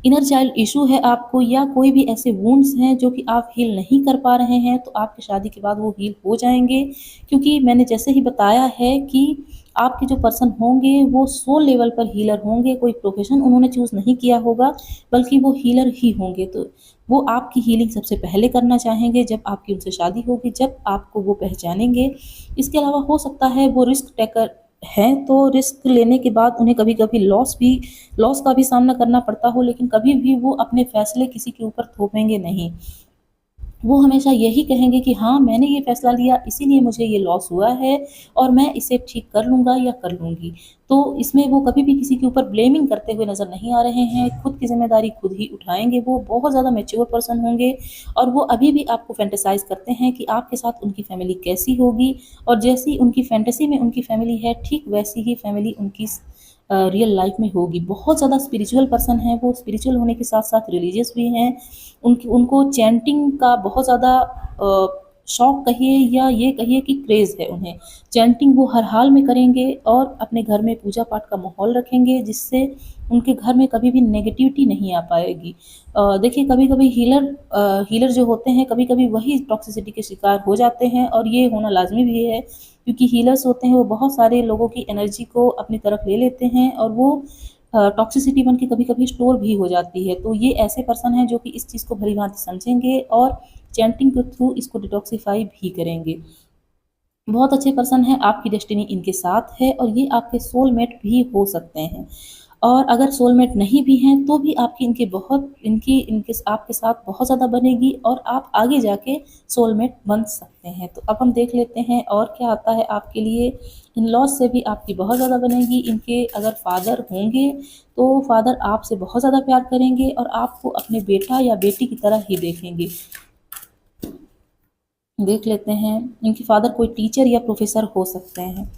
Speaker 1: इनर चाइल्ड इशू है आपको, या कोई भी ऐसे वुंड्स हैं जो कि आप हील नहीं कर पा रहे हैं, तो आपकी शादी के बाद वो हील हो जाएंगे। क्योंकि मैंने जैसे ही बताया है कि आपके जो पर्सन होंगे वो सोल लेवल पर हीलर होंगे, कोई प्रोफेशन उन्होंने चूज़ नहीं किया होगा, बल्कि वो हीलर ही होंगे। तो वो आपकी हीलिंग सबसे पहले करना चाहेंगे जब आपकी उनसे शादी होगी, जब आपको वो पहचानेंगे। इसके अलावा हो सकता है वो रिस्क टेकर हैं, तो रिस्क लेने के बाद उन्हें कभी-कभी लॉस का भी सामना करना पड़ता हो, लेकिन कभी भी वो अपने फैसले किसी के ऊपर थोपेंगे नहीं। वो हमेशा यही कहेंगे कि हाँ, मैंने ये फ़ैसला लिया इसीलिए मुझे ये लॉस हुआ है और मैं इसे ठीक कर लूँगा या कर लूँगी। तो इसमें वो कभी भी किसी के ऊपर ब्लेमिंग करते हुए नज़र नहीं आ रहे हैं, खुद की ज़िम्मेदारी खुद ही उठाएँगे। वो बहुत ज़्यादा मैच्योर पर्सन होंगे और वो अभी भी आपको फैंटेसाइज़ करते हैं कि आपके साथ उनकी फ़ैमिली कैसी होगी, और जैसी उनकी फैंटेसी में उनकी फ़ैमिली है, ठीक वैसी ही फ़ैमिली उनकी रियल लाइफ में होगी। बहुत ज़्यादा स्पिरिचुअल पर्सन हैं वो, स्पिरिचुअल होने के साथ-साथ रिलीजियस भी हैं। उनको चैंटिंग का बहुत ज़्यादा शौक कहिए या ये कहिए कि क्रेज़ है उन्हें। चैंटिंग वो हर हाल में करेंगे और अपने घर में पूजा-पाठ का माहौल रखेंगे, जिससे उनके घर में कभी भी नेगेटिविटी नहीं आ पाएगी। देखिए कभी-कभी हीलर जो होते हैं, कभी-कभी वही टॉक्सिसिटी के शिकार हो जाते हैं, और ये होना लाज़मी भी है, क्योंकि हीलर्स होते हैं वो बहुत सारे लोगों की एनर्जी को अपनी तरफ ले लेते हैं और वो टॉक्सिसिटी बन के कभी-कभी स्टोर भी हो जाती है। तो ये ऐसे पर्सन हैं जो कि इस चीज़ को भली-भाँति समझेंगे और चैंटिंग के थ्रू इसको डिटॉक्सिफ़ाई भी करेंगे। बहुत अच्छे पर्सन हैं, आपकी डेस्टिनी इनके साथ है और ये आपके सोलमेट भी हो सकते हैं। और अगर सोलमेट नहीं भी हैं तो भी आपकी इनके बहुत इनकी इनके आपके साथ बहुत ज़्यादा बनेगी और आप आगे जाके सोलमेट बन सकते हैं। तो अब हम देख लेते हैं और क्या आता है आपके लिए। इन-लॉज़ से भी आपकी बहुत ज़्यादा बनेगी। इनके अगर फादर होंगे तो फादर आपसे बहुत ज़्यादा प्यार करेंगे और आपको अपने बेटा या बेटी की तरह ही देखेंगे। देख लेते हैं, इनके फादर कोई टीचर या प्रोफेसर हो सकते हैं।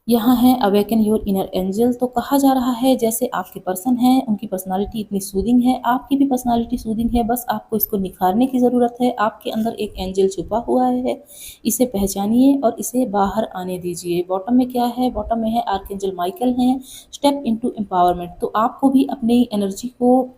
Speaker 1: यहाँ है अवेकन योर इनर एंजल। तो कहा जा रहा है जैसे आपके पर्सन हैं, उनकी पर्सनालिटी इतनी सूदिंग है, आपकी भी पर्सनालिटी सूदिंग है, बस आपको इसको निखारने की ज़रूरत है। आपके अंदर एक एंजल छुपा हुआ है, इसे पहचानिए और इसे बाहर आने दीजिए। बॉटम में क्या है? बॉटम में है आर्कएंजल माइकल हैं, स्टेप इनटू एम्पावरमेंट। तो आपको भी अपनी एनर्जी को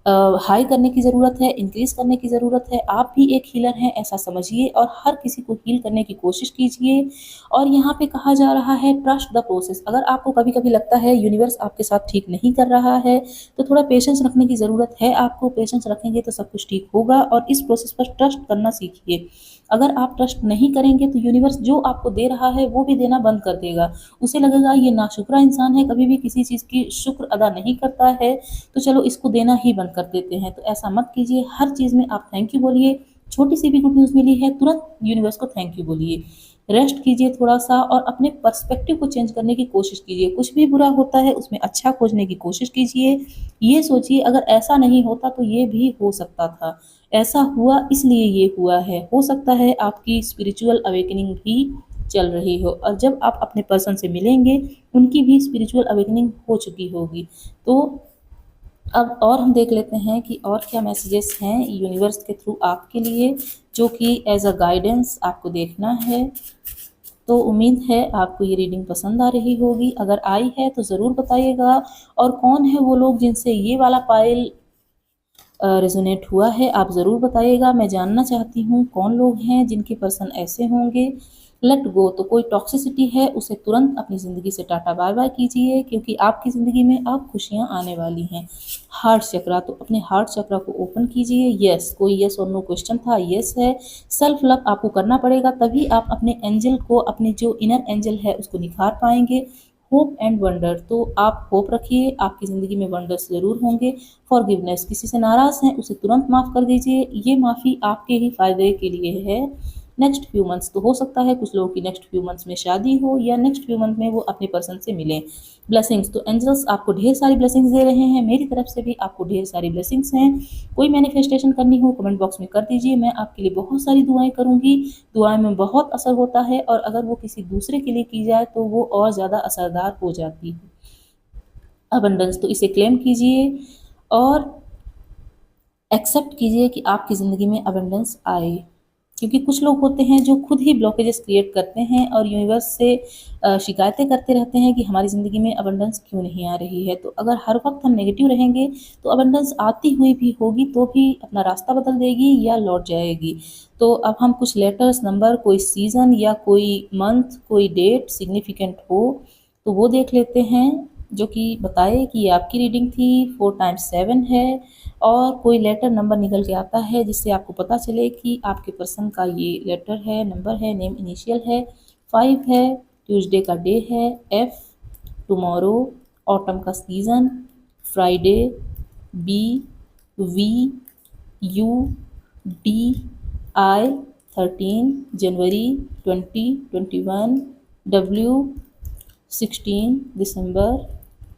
Speaker 1: हाई करने की ज़रूरत है, इंक्रीज़ करने की ज़रूरत है। आप भी एक हीलर हैं ऐसा समझिए और हर किसी को हील करने की कोशिश कीजिए। और यहाँ पे कहा जा रहा है ट्रस्ट द प्रोसेस। अगर आपको कभी-कभी लगता है यूनिवर्स आपके साथ ठीक नहीं कर रहा है, तो थोड़ा पेशेंस रखने की ज़रूरत है आपको। पेशेंस रखेंगे तो सब कुछ ठीक होगा और इस प्रोसेस पर ट्रस्ट करना सीखिए। अगर आप ट्रस्ट नहीं करेंगे तो यूनिवर्स जो आपको दे रहा है वो भी देना बंद कर देगा। उसे लगेगा ये नाशुक्रा इंसान है, कभी भी किसी चीज़ की शुक्र अदा नहीं करता है, तो चलो इसको देना ही बंद कर देते हैं। तो ऐसा मत कीजिए, हर चीज़ में आप थैंक यू बोलिए। छोटी सी भी गुड न्यूज़ मिली है, तुरंत यूनिवर्स को थैंक यू बोलिए। रेस्ट कीजिए थोड़ा सा और अपने पर्सपेक्टिव को चेंज करने की कोशिश कीजिए। कुछ भी बुरा होता है उसमें अच्छा खोजने की कोशिश कीजिए। ये सोचिए अगर ऐसा नहीं होता तो ये भी हो सकता था, ऐसा हुआ इसलिए ये हुआ है। हो सकता है आपकी स्पिरिचुअल अवेकनिंग भी चल रही हो और जब आप अपने पर्सन से मिलेंगे उनकी भी स्पिरिचुअल अवेकनिंग हो चुकी होगी। तो अब और हम देख लेते हैं कि और क्या मैसेजेस हैं यूनिवर्स के थ्रू आपके लिए, जो कि एज अ गाइडेंस आपको देखना है। तो उम्मीद है आपको ये रीडिंग पसंद आ रही होगी। अगर आई है तो ज़रूर बताइएगा। और कौन है वो लोग जिनसे ये वाला पाइल रेजोनेट हुआ है, आप ज़रूर बताइएगा। मैं जानना चाहती हूँ कौन लोग हैं जिनके पर्सन ऐसे होंगे। लेट गो, तो कोई टॉक्सिसिटी है उसे तुरंत अपनी ज़िंदगी से टाटा बाय बाय कीजिए, क्योंकि आपकी ज़िंदगी में अब खुशियाँ आने वाली हैं। हार्ट चक्रा, तो अपने हार्ट चक्रा को ओपन कीजिए। यस, कोई यस और नो क्वेश्चन था, यस है। सेल्फ लव आपको करना पड़ेगा, तभी आप अपने एंजल को, अपने जो इनर एंजल है उसको निखार पाएंगे। होप एंड वंडर, तो आप होप रखिए, आपकी ज़िंदगी में वंडर्स ज़रूर होंगे। फॉरगिवनेस, किसी से नाराज़ हैं उसे तुरंत माफ़ कर दीजिए, ये माफ़ी आपके ही फ़ायदे के लिए है। नेक्स्ट फ्यू मंथ्स, तो हो सकता है कुछ लोगों की नेक्स्ट फ्यू मंथ्स में शादी हो या नेक्स्ट फ्यू मंथ में वो अपने पर्सन से मिलें। ब्लेसिंग्स, तो एंजल्स आपको ढेर सारी ब्लेसिंग्स दे रहे हैं, मेरी तरफ से भी आपको ढेर सारी ब्लेसिंग्स हैं। कोई मैनिफेस्टेशन करनी हो कमेंट बॉक्स में कर दीजिए, मैं आपके लिए बहुत सारी दुआएं करूंगी। दुआएं में बहुत असर होता है और अगर वो किसी दूसरे के लिए की जाए तो वो और ज़्यादा असरदार हो जाती है। अबंडेंस, तो इसे क्लेम कीजिए और एक्सेप्ट कीजिए कि आपकी ज़िंदगी में अबंडेंस आए, क्योंकि कुछ लोग होते हैं जो खुद ही ब्लॉकेजेस क्रिएट करते हैं और यूनिवर्स से शिकायतें करते रहते हैं कि हमारी ज़िंदगी में अबंडेंस क्यों नहीं आ रही है। तो अगर हर वक्त हम नेगेटिव रहेंगे तो अबंडेंस आती हुई भी होगी तो भी अपना रास्ता बदल देगी या लौट जाएगी। तो अब हम कुछ लेटर्स, नंबर, कोई सीज़न या कोई मंथ, कोई डेट सिग्निफिकेंट हो तो वो देख लेते हैं, जो कि बताए कि ये आपकी रीडिंग थी। 4 टाइम्स 7 है और कोई लेटर नंबर निकल के आता है जिससे आपको पता चले कि आपके पर्सन का ये लेटर है, नंबर है, नेम इनिशियल है। 5 है, ट्यूसडे का डे है। F, टुमारो, ऑटम का season, Friday. B, V, U, D, I, 13, January 2021, W, 16 December,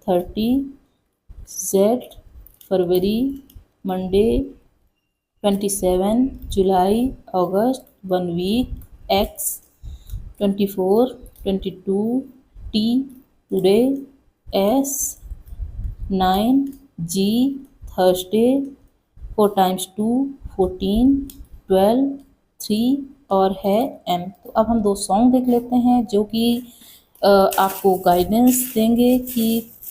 Speaker 1: 30, Z, February, Monday, 27 July, August, 1 week, X, 24, 22, T, today, S, 9, G, Thursday, 4 times 2, 14, 12, 3 और है M। तो अब हम दो सॉन्ग देख लेते हैं जो कि आपको गाइडेंस देंगे कि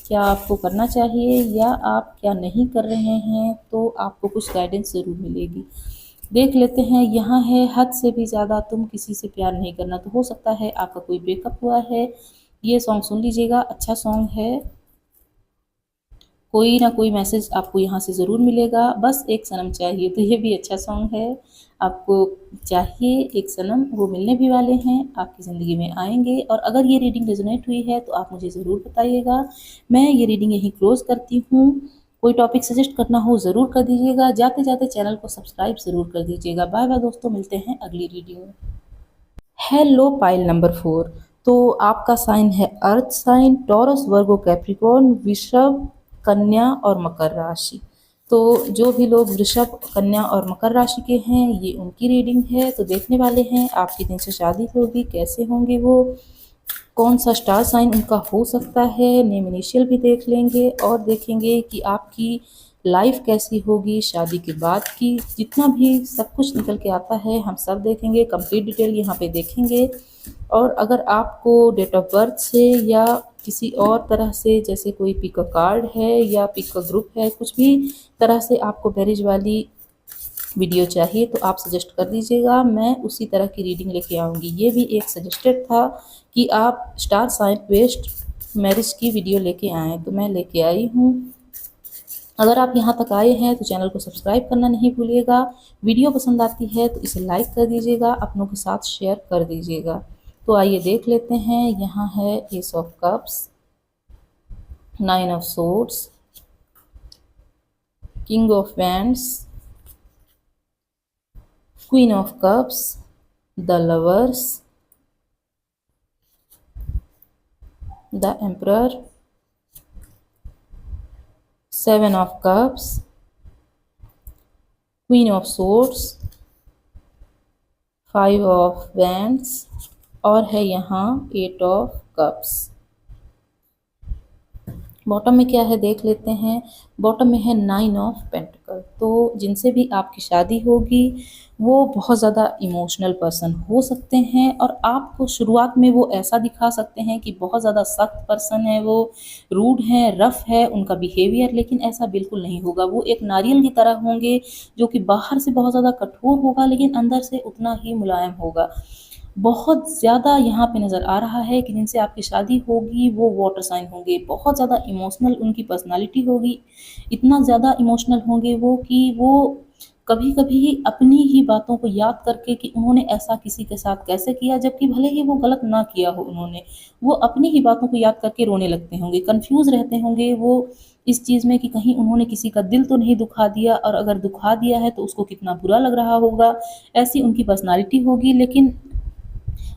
Speaker 1: क्या आपको करना चाहिए या आप क्या नहीं कर रहे हैं, तो आपको कुछ गाइडेंस ज़रूर मिलेगी। देख लेते हैं, यहाँ है हद से भी ज़्यादा तुम किसी से प्यार नहीं करना। तो हो सकता है आपका कोई ब्रेकअप हुआ है, ये सॉन्ग सुन लीजिएगा, अच्छा सॉन्ग है। कोई ना कोई मैसेज आपको यहाँ से ज़रूर मिलेगा। बस एक सनम चाहिए, तो ये भी अच्छा सॉन्ग है। आपको चाहिए एक सनम, वो मिलने भी वाले हैं, आपकी ज़िंदगी में आएंगे। और अगर ये रीडिंग रेजोनेट हुई है तो आप मुझे ज़रूर बताइएगा। मैं ये रीडिंग यहीं क्लोज़ करती हूँ। कोई टॉपिक सजेस्ट करना हो ज़रूर कर दीजिएगा। जाते जाते चैनल को सब्सक्राइब ज़रूर कर दीजिएगा। बाय बाय दोस्तों, मिलते हैं अगली रीडिंग में। हेलो पाइल नंबर 4, तो आपका साइन है अर्थ साइन, टॉरस, वर्गो, कैप्रिकॉर्न, वृषभ, कन्या और मकर राशि। तो जो भी लोग वृषभ, कन्या और मकर राशि के हैं ये उनकी रीडिंग है। तो देखने वाले हैं आपकी दिन से शादी होगी, कैसे होंगे वो, कौन सा स्टार साइन उनका हो सकता है, नेम इनिशियल भी देख लेंगे और देखेंगे कि आपकी लाइफ कैसी होगी शादी के बाद की। जितना भी सब कुछ निकल के आता है हम सब देखेंगे, कंप्लीट डिटेल यहाँ पे देखेंगे। और अगर आपको डेट ऑफ बर्थ से या किसी और तरह से, जैसे कोई पिक का कार्ड है या पिक का ग्रुप है, कुछ भी तरह से आपको मैरिज वाली वीडियो चाहिए तो आप सजेस्ट कर दीजिएगा, मैं उसी तरह की रीडिंग लेके आऊँगी। ये भी एक सजेस्टेड था कि आप स्टार साइन बेस्ड मैरिज की वीडियो लेके आएँ, तो मैं लेके आई हूँ। अगर आप यहाँ तक आए हैं तो चैनल को सब्सक्राइब करना नहीं भूलिएगा। वीडियो पसंद आती है तो इसे लाइक कर दीजिएगा, अपनों के साथ शेयर कर दीजिएगा। तो आइए देख लेते हैं, यहाँ है S of cups, 9 of swords, king of wands, queen of cups, the lovers, the Emperor, Seven of Cups, Queen of Swords, Five of Wands और है यहाँ Eight of Cups। बॉटम में क्या है देख लेते हैं। बॉटम में है नाइन ऑफ पेंटिकल। तो जिनसे भी आपकी शादी होगी वो बहुत ज़्यादा इमोशनल पर्सन हो सकते हैं और आपको शुरुआत में वो ऐसा दिखा सकते हैं कि बहुत ज़्यादा सख्त पर्सन है, वो रूड है, रफ है उनका बिहेवियर, लेकिन ऐसा बिल्कुल नहीं होगा। वो एक नारियल की तरह होंगे जो कि बाहर से बहुत ज़्यादा कठोर होगा लेकिन अंदर से उतना ही मुलायम होगा। बहुत ज़्यादा यहाँ पे नज़र आ रहा है कि जिनसे आपकी शादी होगी वो वाटर साइन होंगे। बहुत ज़्यादा इमोशनल उनकी पर्सनैलिटी होगी। इतना ज़्यादा इमोशनल होंगे वो कि वो कभी-कभी अपनी ही बातों को याद करके कि उन्होंने ऐसा किसी के साथ कैसे किया, जबकि भले ही वो गलत ना किया हो उन्होंने, वो अपनी ही बातों को याद करके रोने लगते होंगे, कन्फ्यूज़ रहते होंगे वो इस चीज़ में कि कहीं उन्होंने किसी का दिल तो नहीं दुखा दिया, और अगर दुखा दिया है तो उसको कितना बुरा लग रहा होगा। ऐसी उनकी पर्सनैलिटी होगी। लेकिन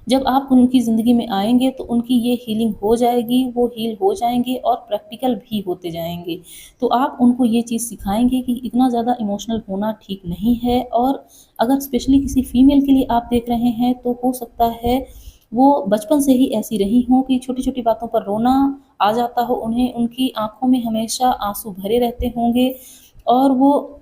Speaker 1: जब आप उनकी ज़िंदगी में आएँगे तो उनकी ये हीलिंग हो जाएगी, वो हील हो जाएँगे और प्रैक्टिकल भी होते जाएँगे। तो आप उनको ये चीज़ सिखाएँगे कि इतना ज़्यादा इमोशनल होना ठीक नहीं है। और अगर स्पेशली किसी फीमेल के लिए आप देख रहे हैं तो हो सकता है वो बचपन से ही ऐसी रही हों कि छोटी-छोटी बातों पर रोना आ जाता हो उन्हें, उनकी आँखों में हमेशा आँसू भरे रहते होंगे और वो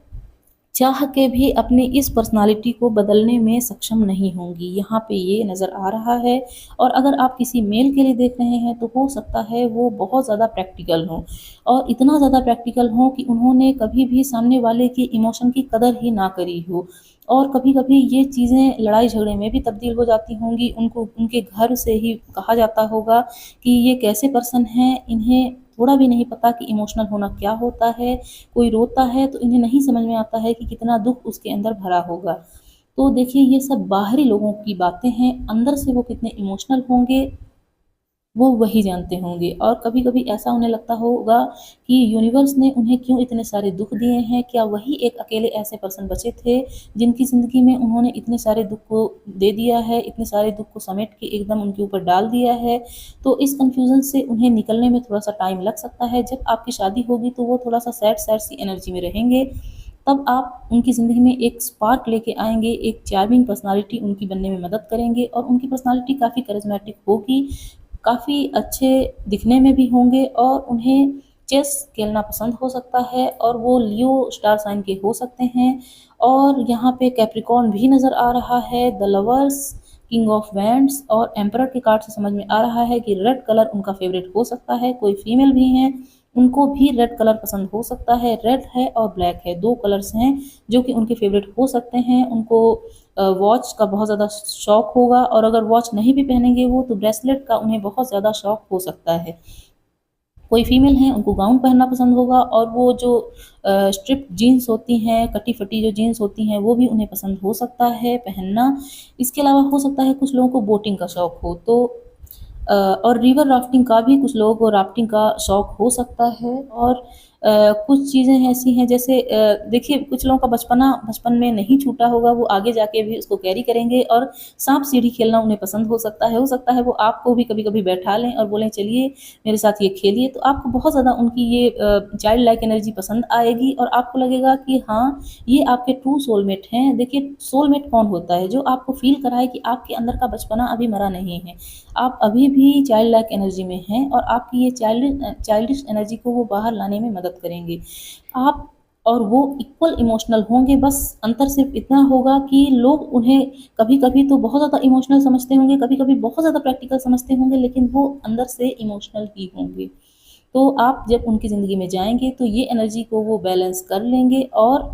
Speaker 1: चाह के भी अपनी इस पर्सनालिटी को बदलने में सक्षम नहीं होंगी, यहाँ पे ये नज़र आ रहा है। और अगर आप किसी मेल के लिए देख रहे हैं तो हो सकता है वो बहुत ज़्यादा प्रैक्टिकल हों और इतना ज़्यादा प्रैक्टिकल हों कि उन्होंने कभी भी सामने वाले के इमोशन की कदर ही ना करी हो। और कभी-कभी ये चीज़ें लड़ाई झगड़े में भी तब्दील हो जाती होंगी, उनको उनके घर से ही कहा जाता होगा कि ये कैसे पर्सन हैं, इन्हें थोड़ा भी नहीं पता कि इमोशनल होना क्या होता है। कोई रोता है तो इन्हें नहीं समझ में आता है कि कितना दुःख उसके अंदर भरा होगा। तो देखिए ये सब बाहरी लोगों की बातें हैं, अंदर से वो कितने इमोशनल होंगे वो वही जानते होंगे। और कभी-कभी ऐसा उन्हें लगता होगा कि यूनिवर्स ने उन्हें क्यों इतने सारे दुःख दिए हैं, क्या वही एक अकेले ऐसे पर्सन बचे थे जिनकी ज़िंदगी में उन्होंने इतने सारे दुःख को दे दिया है, इतने सारे दुःख को समेट के एकदम उनके ऊपर डाल दिया है। तो इस कन्फ्यूज़न से उन्हें निकलने में थोड़ा-सा टाइम लग सकता है। जब आपकी शादी होगी तो वो थोड़ा-सा सैड-सैड सी एनर्जी में रहेंगे, तब आप उनकी ज़िंदगी में एक स्पार्क लेके आएँगे, एक चार्मिंग पर्सनैलिटी उनकी बनने में मदद करेंगे और उनकी पर्सनैलिटी काफ़ी करिज़्मेटिक होगी, काफ़ी अच्छे दिखने में भी होंगे और उन्हें चेस खेलना पसंद हो सकता है और वो लियो स्टार साइन के हो सकते हैं। और यहाँ पे कैप्रिकॉर्न भी नज़र आ रहा है, the lovers, king of wands और एम्परर के कार्ड से समझ में आ रहा है कि रेड कलर उनका फेवरेट हो सकता है। कोई फीमेल भी हैं, उनको भी रेड कलर पसंद हो सकता है। रेड है और ब्लैक है, 2 कलर्स हैं जो कि उनके फेवरेट हो सकते हैं। उनको वॉच का बहुत ज़्यादा शौक होगा और अगर वॉच नहीं भी पहनेंगे वो तो ब्रेसलेट का उन्हें बहुत ज़्यादा शौक हो सकता है। कोई फीमेल हैं उनको गाउन पहनना पसंद होगा और वो जो स्ट्रिप्ड जीन्स होती हैं, कटी-फटी जो जीन्स होती हैं वो भी उन्हें पसंद हो सकता है पहनना। इसके अलावा हो सकता है कुछ लोगों को बोटिंग का शौक हो तो और रिवर राफ्टिंग का भी कुछ लोगों को राफ्टिंग का शौक हो सकता है। और कुछ चीज़ें ऐसी हैं जैसे देखिए कुछ लोगों का बचपन में नहीं छूटा होगा, वो आगे जाके भी उसको कैरी करेंगे और साँप-सीढ़ी खेलना उन्हें पसंद हो सकता है वो आपको भी कभी-कभी बैठा लें और बोलें चलिए मेरे साथ ये खेलिए, तो आपको बहुत ज़्यादा उनकी ये चाइल्ड लाइक एनर्जी पसंद आएगी और आपको लगेगा कि हाँ, ये आपके ट्रू सोलमेट हैं। देखिए सोलमेट कौन होता है? जो आपको फ़ील कराए कि आपके अंदर का बचपना अभी मरा नहीं है। आप अभी भी चाइल्ड लाइक एनर्जी में हैं और आपकी ये चाइल्डिश एनर्जी को वो बाहर लाने में मदद करेंगे। आप और वो इक्वल इमोशनल होंगे, बस अंतर सिर्फ़ इतना होगा कि लोग उन्हें कभी-कभी तो बहुत ज़्यादा इमोशनल समझते होंगे, कभी-कभी बहुत ज़्यादा प्रैक्टिकल समझते होंगे, लेकिन वो अंदर से इमोशनल ही होंगे। तो आप जब उनकी ज़िंदगी में जाएँगे तो ये एनर्जी को वो बैलेंस कर लेंगे। और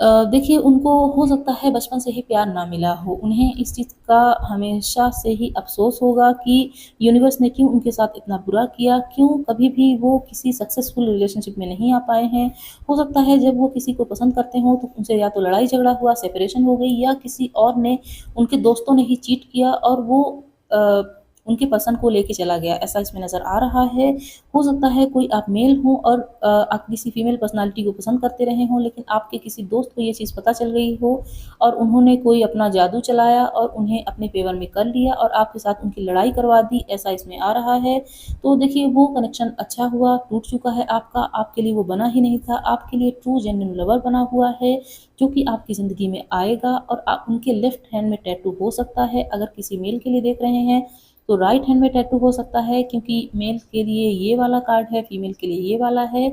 Speaker 1: देखिए उनको हो सकता है बचपन से ही प्यार ना मिला हो, उन्हें इस चीज़ का हमेशा से ही अफ़सोस होगा कि यूनिवर्स ने क्यों उनके साथ इतना बुरा किया, क्यों कभी भी वो किसी सक्सेसफुल रिलेशनशिप में नहीं आ पाए हैं। हो सकता है जब वो किसी को पसंद करते हों तो उनसे या तो लड़ाई-झगड़ा हुआ, सेपरेशन हो गई या किसी और ने उनके दोस्तों ने ही चीट किया और वो अ, उनके पसंद को लेके चला गया, ऐसा इसमें नज़र आ रहा है। हो सकता है कोई आप मेल हो और आप किसी फीमेल पर्सनालिटी को पसंद करते रहे हों, लेकिन आपके किसी दोस्त को ये चीज़ पता चल गई हो और उन्होंने कोई अपना जादू चलाया और उन्हें अपने फेवर में कर लिया और आपके साथ उनकी लड़ाई करवा दी, ऐसा इसमें आ रहा है। तो देखिए वो कनेक्शन अच्छा हुआ, टूट चुका है आपका, आपके लिए वो बना ही नहीं था, आपके लिए ट्रू जेन्युइन लवर बना हुआ है जो कि आपकी ज़िंदगी में आएगा। और आप उनके लेफ्ट हैंड में टैटू हो सकता है, अगर किसी मेल के लिए देख रहे हैं तो राइट हैंड में टैटू हो सकता है, क्योंकि मेल के लिए ये वाला कार्ड है, फीमेल के लिए ये वाला है।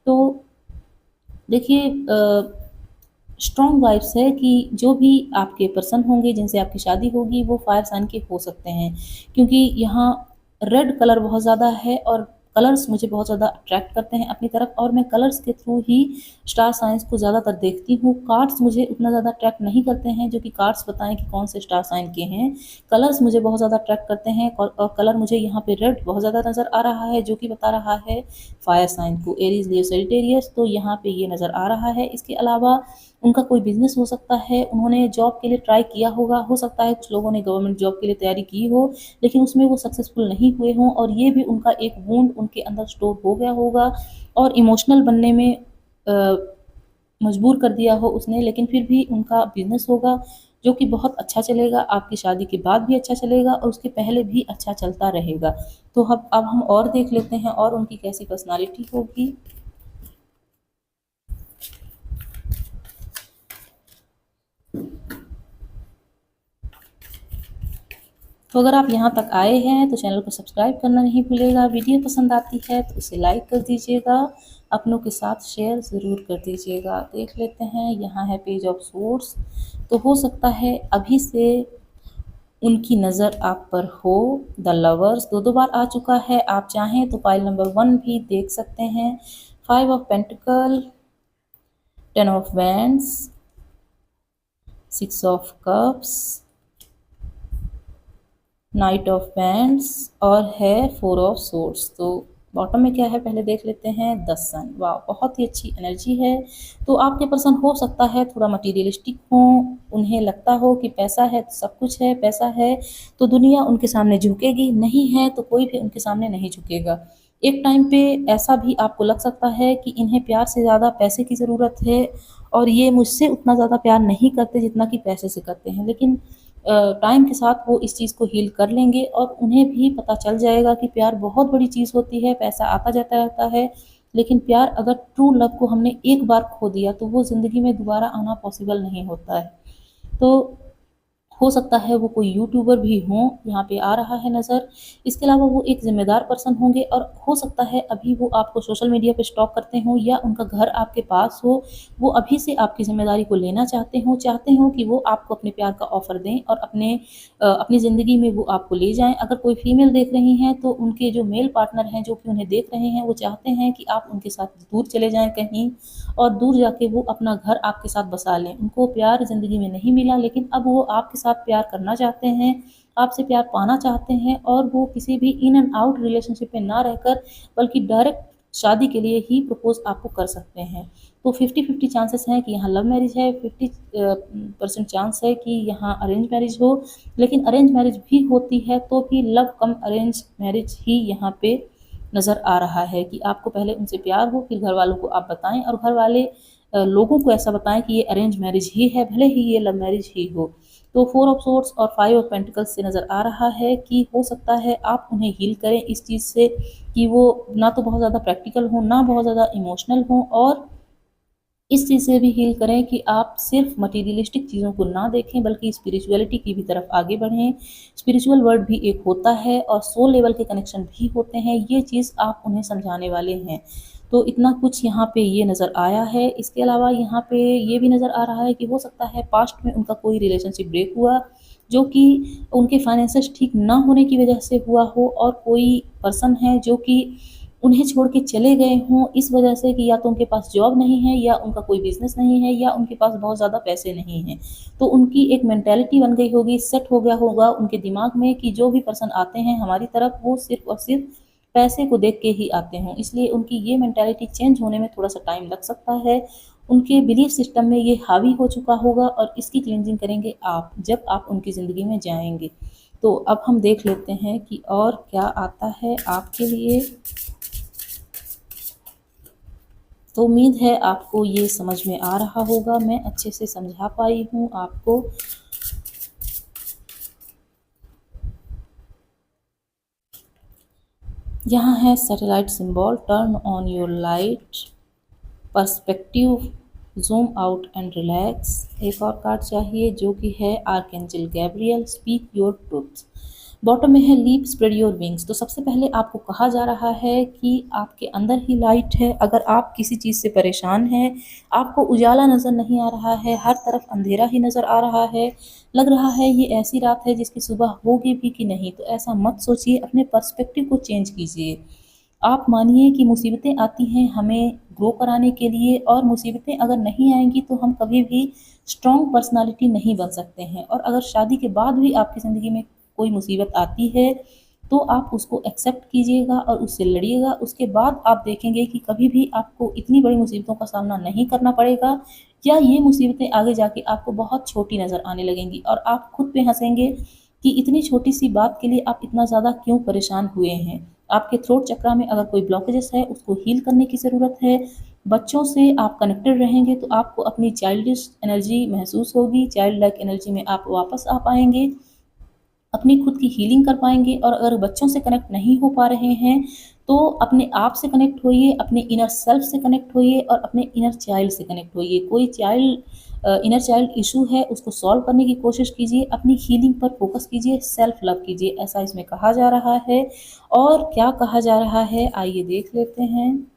Speaker 1: तो देखिए स्ट्रॉन्ग वाइब्स है कि जो भी आपके पर्सन होंगे जिनसे आपकी शादी होगी वो फायर साइन के हो सकते हैं, क्योंकि यहाँ रेड कलर बहुत ज़्यादा है और कलर्स मुझे बहुत ज़्यादा अट्रैक्ट करते हैं अपनी तरफ, और मैं कलर्स के थ्रू ही स्टार साइंस को ज़्यादातर देखती हूँ। कार्ड्स मुझे उतना ज़्यादा अट्रैक्ट नहीं करते हैं जो कि कार्ड्स बताएं कि कौन से स्टार साइन के हैं। कलर्स मुझे बहुत ज़्यादा अट्रैक्ट करते हैं और कलर मुझे यहाँ पे रेड बहुत ज़्यादा नज़र आ रहा है जो कि बता रहा है फायर साइन को, एरीज, लियो, सेजिटेरियस। तो यहाँ पे ये नज़र आ रहा है। इसके अलावा उनका कोई बिजनेस हो सकता है, उन्होंने जॉब के लिए ट्राई किया होगा, हो सकता है कुछ लोगों ने गवर्नमेंट जॉब के लिए तैयारी की हो लेकिन उसमें वो सक्सेसफुल नहीं हुए हों, और ये भी उनका एक वुंड उनके अंदर स्टोर हो गया होगा और इमोशनल बनने में मजबूर कर दिया हो उसने, लेकिन फिर भी उनका बिजनेस होगा जो कि बहुत अच्छा चलेगा, आपकी शादी के बाद भी अच्छा चलेगा और उसके पहले भी अच्छा चलता रहेगा। तो अब हम और देख लेते हैं और उनकी कैसी पर्सनालिटी होगी। तो अगर आप यहाँ तक आए हैं तो चैनल को सब्सक्राइब करना नहीं भूलिएगा, वीडियो पसंद आती है तो इसे लाइक कर दीजिएगा, अपनों के साथ शेयर ज़रूर कर दीजिएगा। देख लेते हैं, यहाँ है पेज ऑफ सोर्स। तो हो सकता है अभी से उनकी नज़र आप पर हो। द लवर्स दो बार आ चुका है, आप चाहें तो पाइल नंबर 1 भी देख सकते हैं। 5 of pentacle, 10 of wands, 6 of cups, night of wands और है 4 ऑफ सोर्ड्स। तो बॉटम में क्या है पहले देख लेते हैं, द सन। वाह, बहुत ही अच्छी एनर्जी है। तो आपके पर्सन हो सकता है थोड़ा मटीरियलिस्टिक हो, उन्हें लगता हो कि पैसा है तो सब कुछ है, पैसा है तो दुनिया उनके सामने झुकेगी, नहीं है तो कोई भी उनके सामने नहीं झुकेगा। एक टाइम पे ऐसा भी आपको लग सकता है कि इन्हें प्यार से ज़्यादा पैसे की ज़रूरत है और ये मुझसे उतना ज़्यादा प्यार नहीं करते जितना कि पैसे से करते हैं, लेकिन टाइम के साथ वो इस चीज़ को हील कर लेंगे और उन्हें भी पता चल जाएगा कि प्यार बहुत बड़ी चीज़ होती है। पैसा आता जाता रहता है, लेकिन प्यार अगर ट्रू लव को हमने एक बार खो दिया तो वो ज़िंदगी में दोबारा आना पॉसिबल नहीं होता है। तो हो सकता है वो कोई यूट्यूबर भी हों, यहाँ पे आ रहा है नज़र। इसके अलावा वो एक ज़िम्मेदार पर्सन होंगे और हो सकता है अभी वो आपको सोशल मीडिया पे स्टॉक करते हों या उनका घर आपके पास हो, वो अभी से आपकी ज़िम्मेदारी को लेना चाहते हों कि वो आपको अपने प्यार का ऑफ़र दें और अपनी ज़िंदगी में वो आपको ले जाएँ। अगर कोई फीमेल देख रही हैं तो उनके जो मेल पार्टनर हैं जो कि उन्हें देख रहे हैं, वो चाहते हैं कि आप उनके साथ दूर चले जाएँ कहीं और दूर जाके वो अपना घर आपके साथ बसा लें। उनको प्यार ज़िंदगी में नहीं मिला, लेकिन अब वो आपके साथ प्यार करना चाहते हैं, आपसे प्यार पाना चाहते हैं और वो किसी भी इन एंड आउट रिलेशनशिप में ना रहकर बल्कि डायरेक्ट शादी के लिए ही प्रपोज़ आपको कर सकते हैं। तो 50-50 चांसेस हैं कि यहाँ लव मैरिज है, 50% चांस है कि यहाँ अरेंज मैरिज हो, लेकिन अरेंज मैरिज भी होती है तो भी लव कम अरेंज मैरिज ही यहाँ पे नज़र आ रहा है कि आपको पहले उनसे प्यार हो, फिर घर वालों को आप बताएं और घर वाले लोगों को ऐसा बताएं कि ये अरेंज मैरिज ही है, भले ही ये लव मैरिज ही हो। तो 4 ऑफ सोर्ड्स और 5 ऑफ पेंटिकल्स से नज़र आ रहा है कि हो सकता है आप उन्हें हील करें इस चीज़ से कि वो ना तो बहुत ज़्यादा प्रैक्टिकल हों, ना बहुत ज़्यादा इमोशनल हों, और इस चीज़ से भी हील करें कि आप सिर्फ मटीरियलिस्टिक चीज़ों को ना देखें बल्कि स्पिरिचुअलिटी की भी तरफ आगे बढ़ें। स्पिरिचुअल वर्ल्ड भी एक होता है और सोल लेवल के कनेक्शन भी होते हैं, ये चीज़ आप उन्हें समझाने वाले हैं। तो इतना कुछ यहाँ पे ये नज़र आया है। इसके अलावा यहाँ पे ये भी नज़र आ रहा है कि हो सकता है पास्ट में उनका कोई रिलेशनशिप ब्रेक हुआ जो कि उनके फाइनेंसेस ठीक ना होने की वजह से हुआ हो, और कोई पर्सन है जो कि उन्हें छोड़ के चले गए हों इस वजह से कि या तो उनके पास जॉब नहीं है या उनका कोई बिज़नेस नहीं है या उनके पास बहुत ज़्यादा पैसे नहीं हैं। तो उनकी एक मेंटालिटी बन गई होगी, सेट हो गया होगा उनके दिमाग में कि जो भी पर्सन आते हैं हमारी तरफ वो सिर्फ़ और सिर्फ़ पैसे को देख के ही आते हों। इसलिए उनकी ये मेंटालिटी चेंज होने में थोड़ा-सा टाइम लग सकता है। उनके बिलीफ सिस्टम में ये हावी हो चुका होगा और इसकी क्लींजिंग करेंगे आप, जब आप उनकी ज़िंदगी में जाएँगे। तो अब हम देख लेते हैं कि और क्या आता है आपके लिए। तो उम्मीद है आपको ये समझ में आ रहा होगा, मैं अच्छे से समझा पाई हूँ आपको। यहाँ है satellite symbol, turn on your light, perspective, zoom out and relax. एक और कार्ड चाहिए जो कि है archangel Gabriel, speak your truth. Bottom में है लीप, स्प्रेड योर विंग्स। तो सबसे पहले आपको कहा जा रहा है कि आपके अंदर ही लाइट है। अगर आप किसी चीज़ से परेशान हैं, आपको उजाला नज़र नहीं आ रहा है, हर तरफ अंधेरा ही नज़र आ रहा है, लग रहा है ये ऐसी रात है जिसकी सुबह होगी भी कि नहीं, तो ऐसा मत सोचिए, अपने पर्सपेक्टिव को चेंज कीजिए। आप मानिए कि मुसीबतें आती हैं हमें ग्रो कराने के लिए, और मुसीबतें अगर नहीं आएंगी तो हम कभी भी स्ट्रॉन्ग पर्सनालिटी नहीं बन सकते हैं। और अगर शादी के बाद भी आपकी ज़िंदगी में कोई मुसीबत आती है तो आप उसको एक्सेप्ट कीजिएगा और उससे लड़िएगा। उसके बाद आप देखेंगे कि कभी भी आपको इतनी बड़ी मुसीबतों का सामना नहीं करना पड़ेगा, या ये मुसीबतें आगे जाके आपको बहुत छोटी नज़र आने लगेंगी और आप खुद पे हंसेंगे कि इतनी छोटी सी बात के लिए आप इतना ज़्यादा क्यों परेशान हुए हैं। आपके थ्रोट चक्रा में अगर कोई ब्लॉकेजेस है उसको हील करने की ज़रूरत है। बच्चों से आप कनेक्टेड रहेंगे तो आपको अपनी चाइल्डिश एनर्जी महसूस होगी, चाइल्ड लाइक एनर्जी में आप वापस आ पाएंगे, अपनी खुद की हीलिंग कर पाएंगे। और अगर बच्चों से कनेक्ट नहीं हो पा रहे हैं तो अपने आप से कनेक्ट होइए, अपने इनर सेल्फ से कनेक्ट होइए और अपने इनर चाइल्ड से कनेक्ट होइए। कोई इनर चाइल्ड इशू है उसको सॉल्व करने की कोशिश कीजिए, अपनी हीलिंग पर फोकस कीजिए, सेल्फ लव कीजिए, ऐसा इसमें कहा जा रहा है। और क्या कहा जा रहा है आइए देख लेते हैं।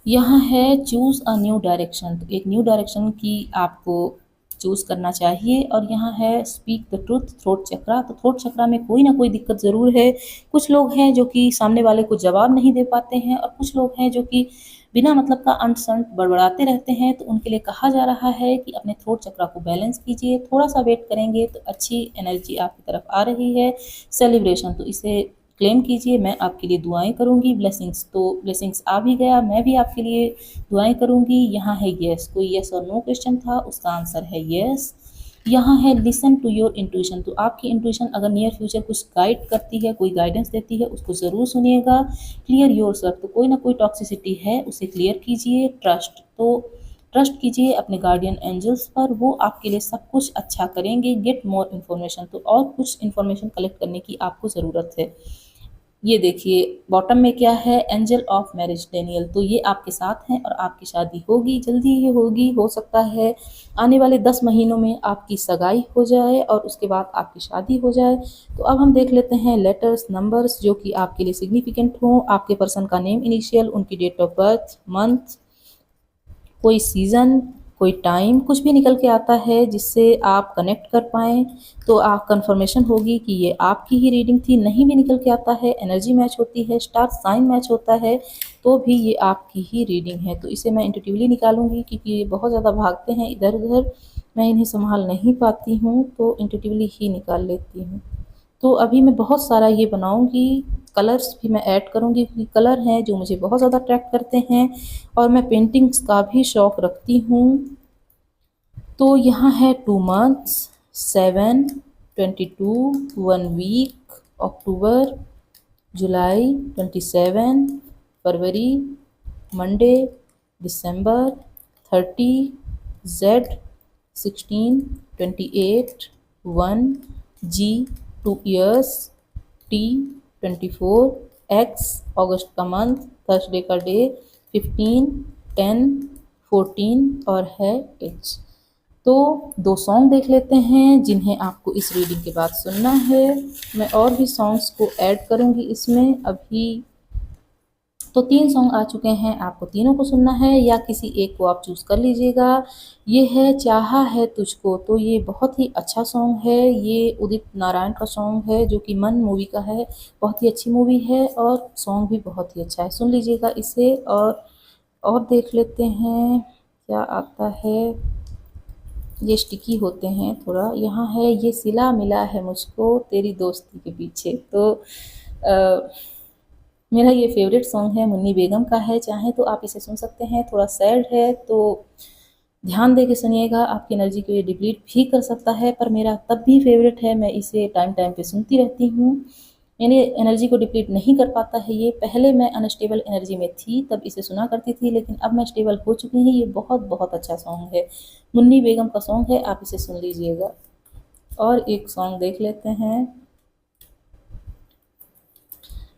Speaker 1: यहाँ है चूज़ अ न्यू डायरेक्शन। तो एक न्यू डायरेक्शन की आपको चूज़ करना चाहिए। और यहाँ है स्पीक द ट्रुथ, थ्रोट चक्रा। तो थ्रोट चक्रा में कोई ना कोई दिक्कत ज़रूर है। कुछ लोग हैं जो कि सामने वाले को जवाब नहीं दे पाते हैं, और कुछ लोग हैं जो कि बिना मतलब का अंट संट बड़बड़ाते रहते हैं। तो उनके लिए कहा जा रहा है कि अपने थ्रोट चक्रा को बैलेंस कीजिए, थोड़ा सा वेट करेंगे तो अच्छी एनर्जी आपकी तरफ आ रही है। सेलिब्रेशन, तो इसे क्लेम कीजिए, मैं आपके लिए दुआएं करूंगी। ब्लेसिंग्स, तो ब्लेसिंग्स आ भी गया, मैं भी आपके लिए दुआएं करूंगी। यहाँ है यस, कोई यस और नो क्वेश्चन था, उसका आंसर है यस। यहाँ है लिसन टू योर इंट्यूशन। तो आपकी इंट्यूशन अगर नियर फ्यूचर कुछ गाइड करती है, कोई गाइडेंस देती है, उसको ज़रूर सुनिएगा। क्लियर योर सेल्फ, तो कोई ना कोई टॉक्सिसिटी है उसे क्लियर कीजिए। ट्रस्ट, तो ट्रस्ट कीजिए अपने गार्डियन एंजल्स पर, वो आपके लिए सब कुछ अच्छा करेंगे। गेट मोर इन्फॉर्मेशन, तो और कुछ इन्फॉर्मेशन कलेक्ट करने की आपको ज़रूरत है। ये देखिए बॉटम में क्या है, एंजल ऑफ मैरिज डेनियल। तो ये आपके साथ हैं और आपकी शादी होगी, जल्दी ही होगी। हो सकता है आने वाले 10 महीनों में आपकी सगाई हो जाए और उसके बाद आपकी शादी हो जाए। तो अब हम देख लेते हैं लेटर्स, नंबर्स जो कि आपके लिए सिग्निफिकेंट हों। आपके पर्सन का नेम, इनिशियल, उनकी डेट ऑफ बर्थ, मंथ, कोई सीज़न, कोई टाइम, कुछ भी निकल के आता है जिससे आप कनेक्ट कर पाएँ, तो आप कन्फर्मेशन होगी कि ये आपकी ही रीडिंग थी। नहीं भी निकल के आता है, एनर्जी मैच होती है, स्टार साइन मैच होता है, तो भी ये आपकी ही रीडिंग है। तो इसे मैं इंट्यूटिवली निकालूंगी क्योंकि ये बहुत ज़्यादा भागते हैं इधर उधर, मैं इन्हें संभाल नहीं पाती हूँ, तो इंट्यूटिवली ही निकाल लेती हूँ। तो अभी मैं बहुत सारा ये बनाऊंगी, कलर्स भी मैं ऐड करूंगी क्योंकि कलर हैं जो मुझे बहुत ज़्यादा अट्रैक्ट करते हैं और मैं पेंटिंग्स का भी शौक़ रखती हूँ। तो यहाँ है 2 मंथ्स, 7, 22, 1 वीक, अक्टूबर, जुलाई, 27, फरवरी, मंडे, दिसंबर, 30, जेड, 16, 28, 1, जी, 2 ईयर्स, टी, 24, एक्स, अगस्त का मंथ, थर्सडे का डे, 15, 10, 14 और है एच। तो 2 सॉन्ग देख लेते हैं जिन्हें आपको इस रीडिंग के बाद सुनना है। मैं और भी सॉन्ग्स को ऐड करूँगी इसमें अभी। तो 3 सॉन्ग आ चुके हैं, आपको तीनों को सुनना है या किसी एक को आप चूज़ कर लीजिएगा। ये है चाहा है तुझको। तो ये बहुत ही अच्छा सॉन्ग है, ये उदित नारायण का सॉन्ग है जो कि मन मूवी का है। बहुत ही अच्छी मूवी है और सॉन्ग भी बहुत ही अच्छा है, सुन लीजिएगा इसे। और देख लेते हैं क्या आता है। ये स्टिकी होते हैं थोड़ा। यहाँ है ये सिला मिला है मुझको तेरी दोस्ती के पीछे। तो मेरा ये फेवरेट सॉन्ग है, मुन्नी बेगम का है। चाहे तो आप इसे सुन सकते हैं, थोड़ा सैड है तो ध्यान दे के सुनिएगा, आपकी एनर्जी को ये डिप्लीट भी कर सकता है, पर मेरा तब भी फेवरेट है, मैं इसे टाइम टाइम पे सुनती रहती हूँ। यानी एनर्जी को डिप्लीट नहीं कर पाता है ये। पहले मैं अनस्टेबल एनर्जी में थी तब इसे सुना करती थी, लेकिन अब मैं स्टेबल हो चुकी हूँ। ये बहुत बहुत अच्छा सॉन्ग है, मुन्नी बेगम का सॉन्ग है, आप इसे सुन लीजिएगा। और एक सॉन्ग देख लेते हैं,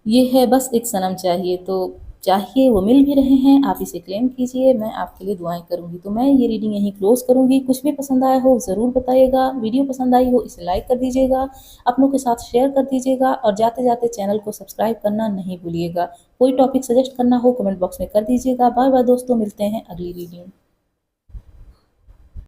Speaker 1: ये है बस एक सनम चाहिए। तो चाहिए वो मिल भी रहे हैं, आप इसे क्लेम कीजिए, मैं आपके लिए दुआएं करूंगी। तो मैं ये रीडिंग यहीं क्लोज करूंगी। कुछ भी पसंद आया हो ज़रूर बताइएगा, वीडियो पसंद आई हो इसे लाइक कर दीजिएगा, अपनों के साथ शेयर कर दीजिएगा, और जाते जाते चैनल को सब्सक्राइब करना नहीं भूलिएगा। कोई टॉपिक सजेस्ट करना हो कमेंट बॉक्स में कर दीजिएगा। बाय बाय दोस्तों, मिलते हैं अगली रीडिंग।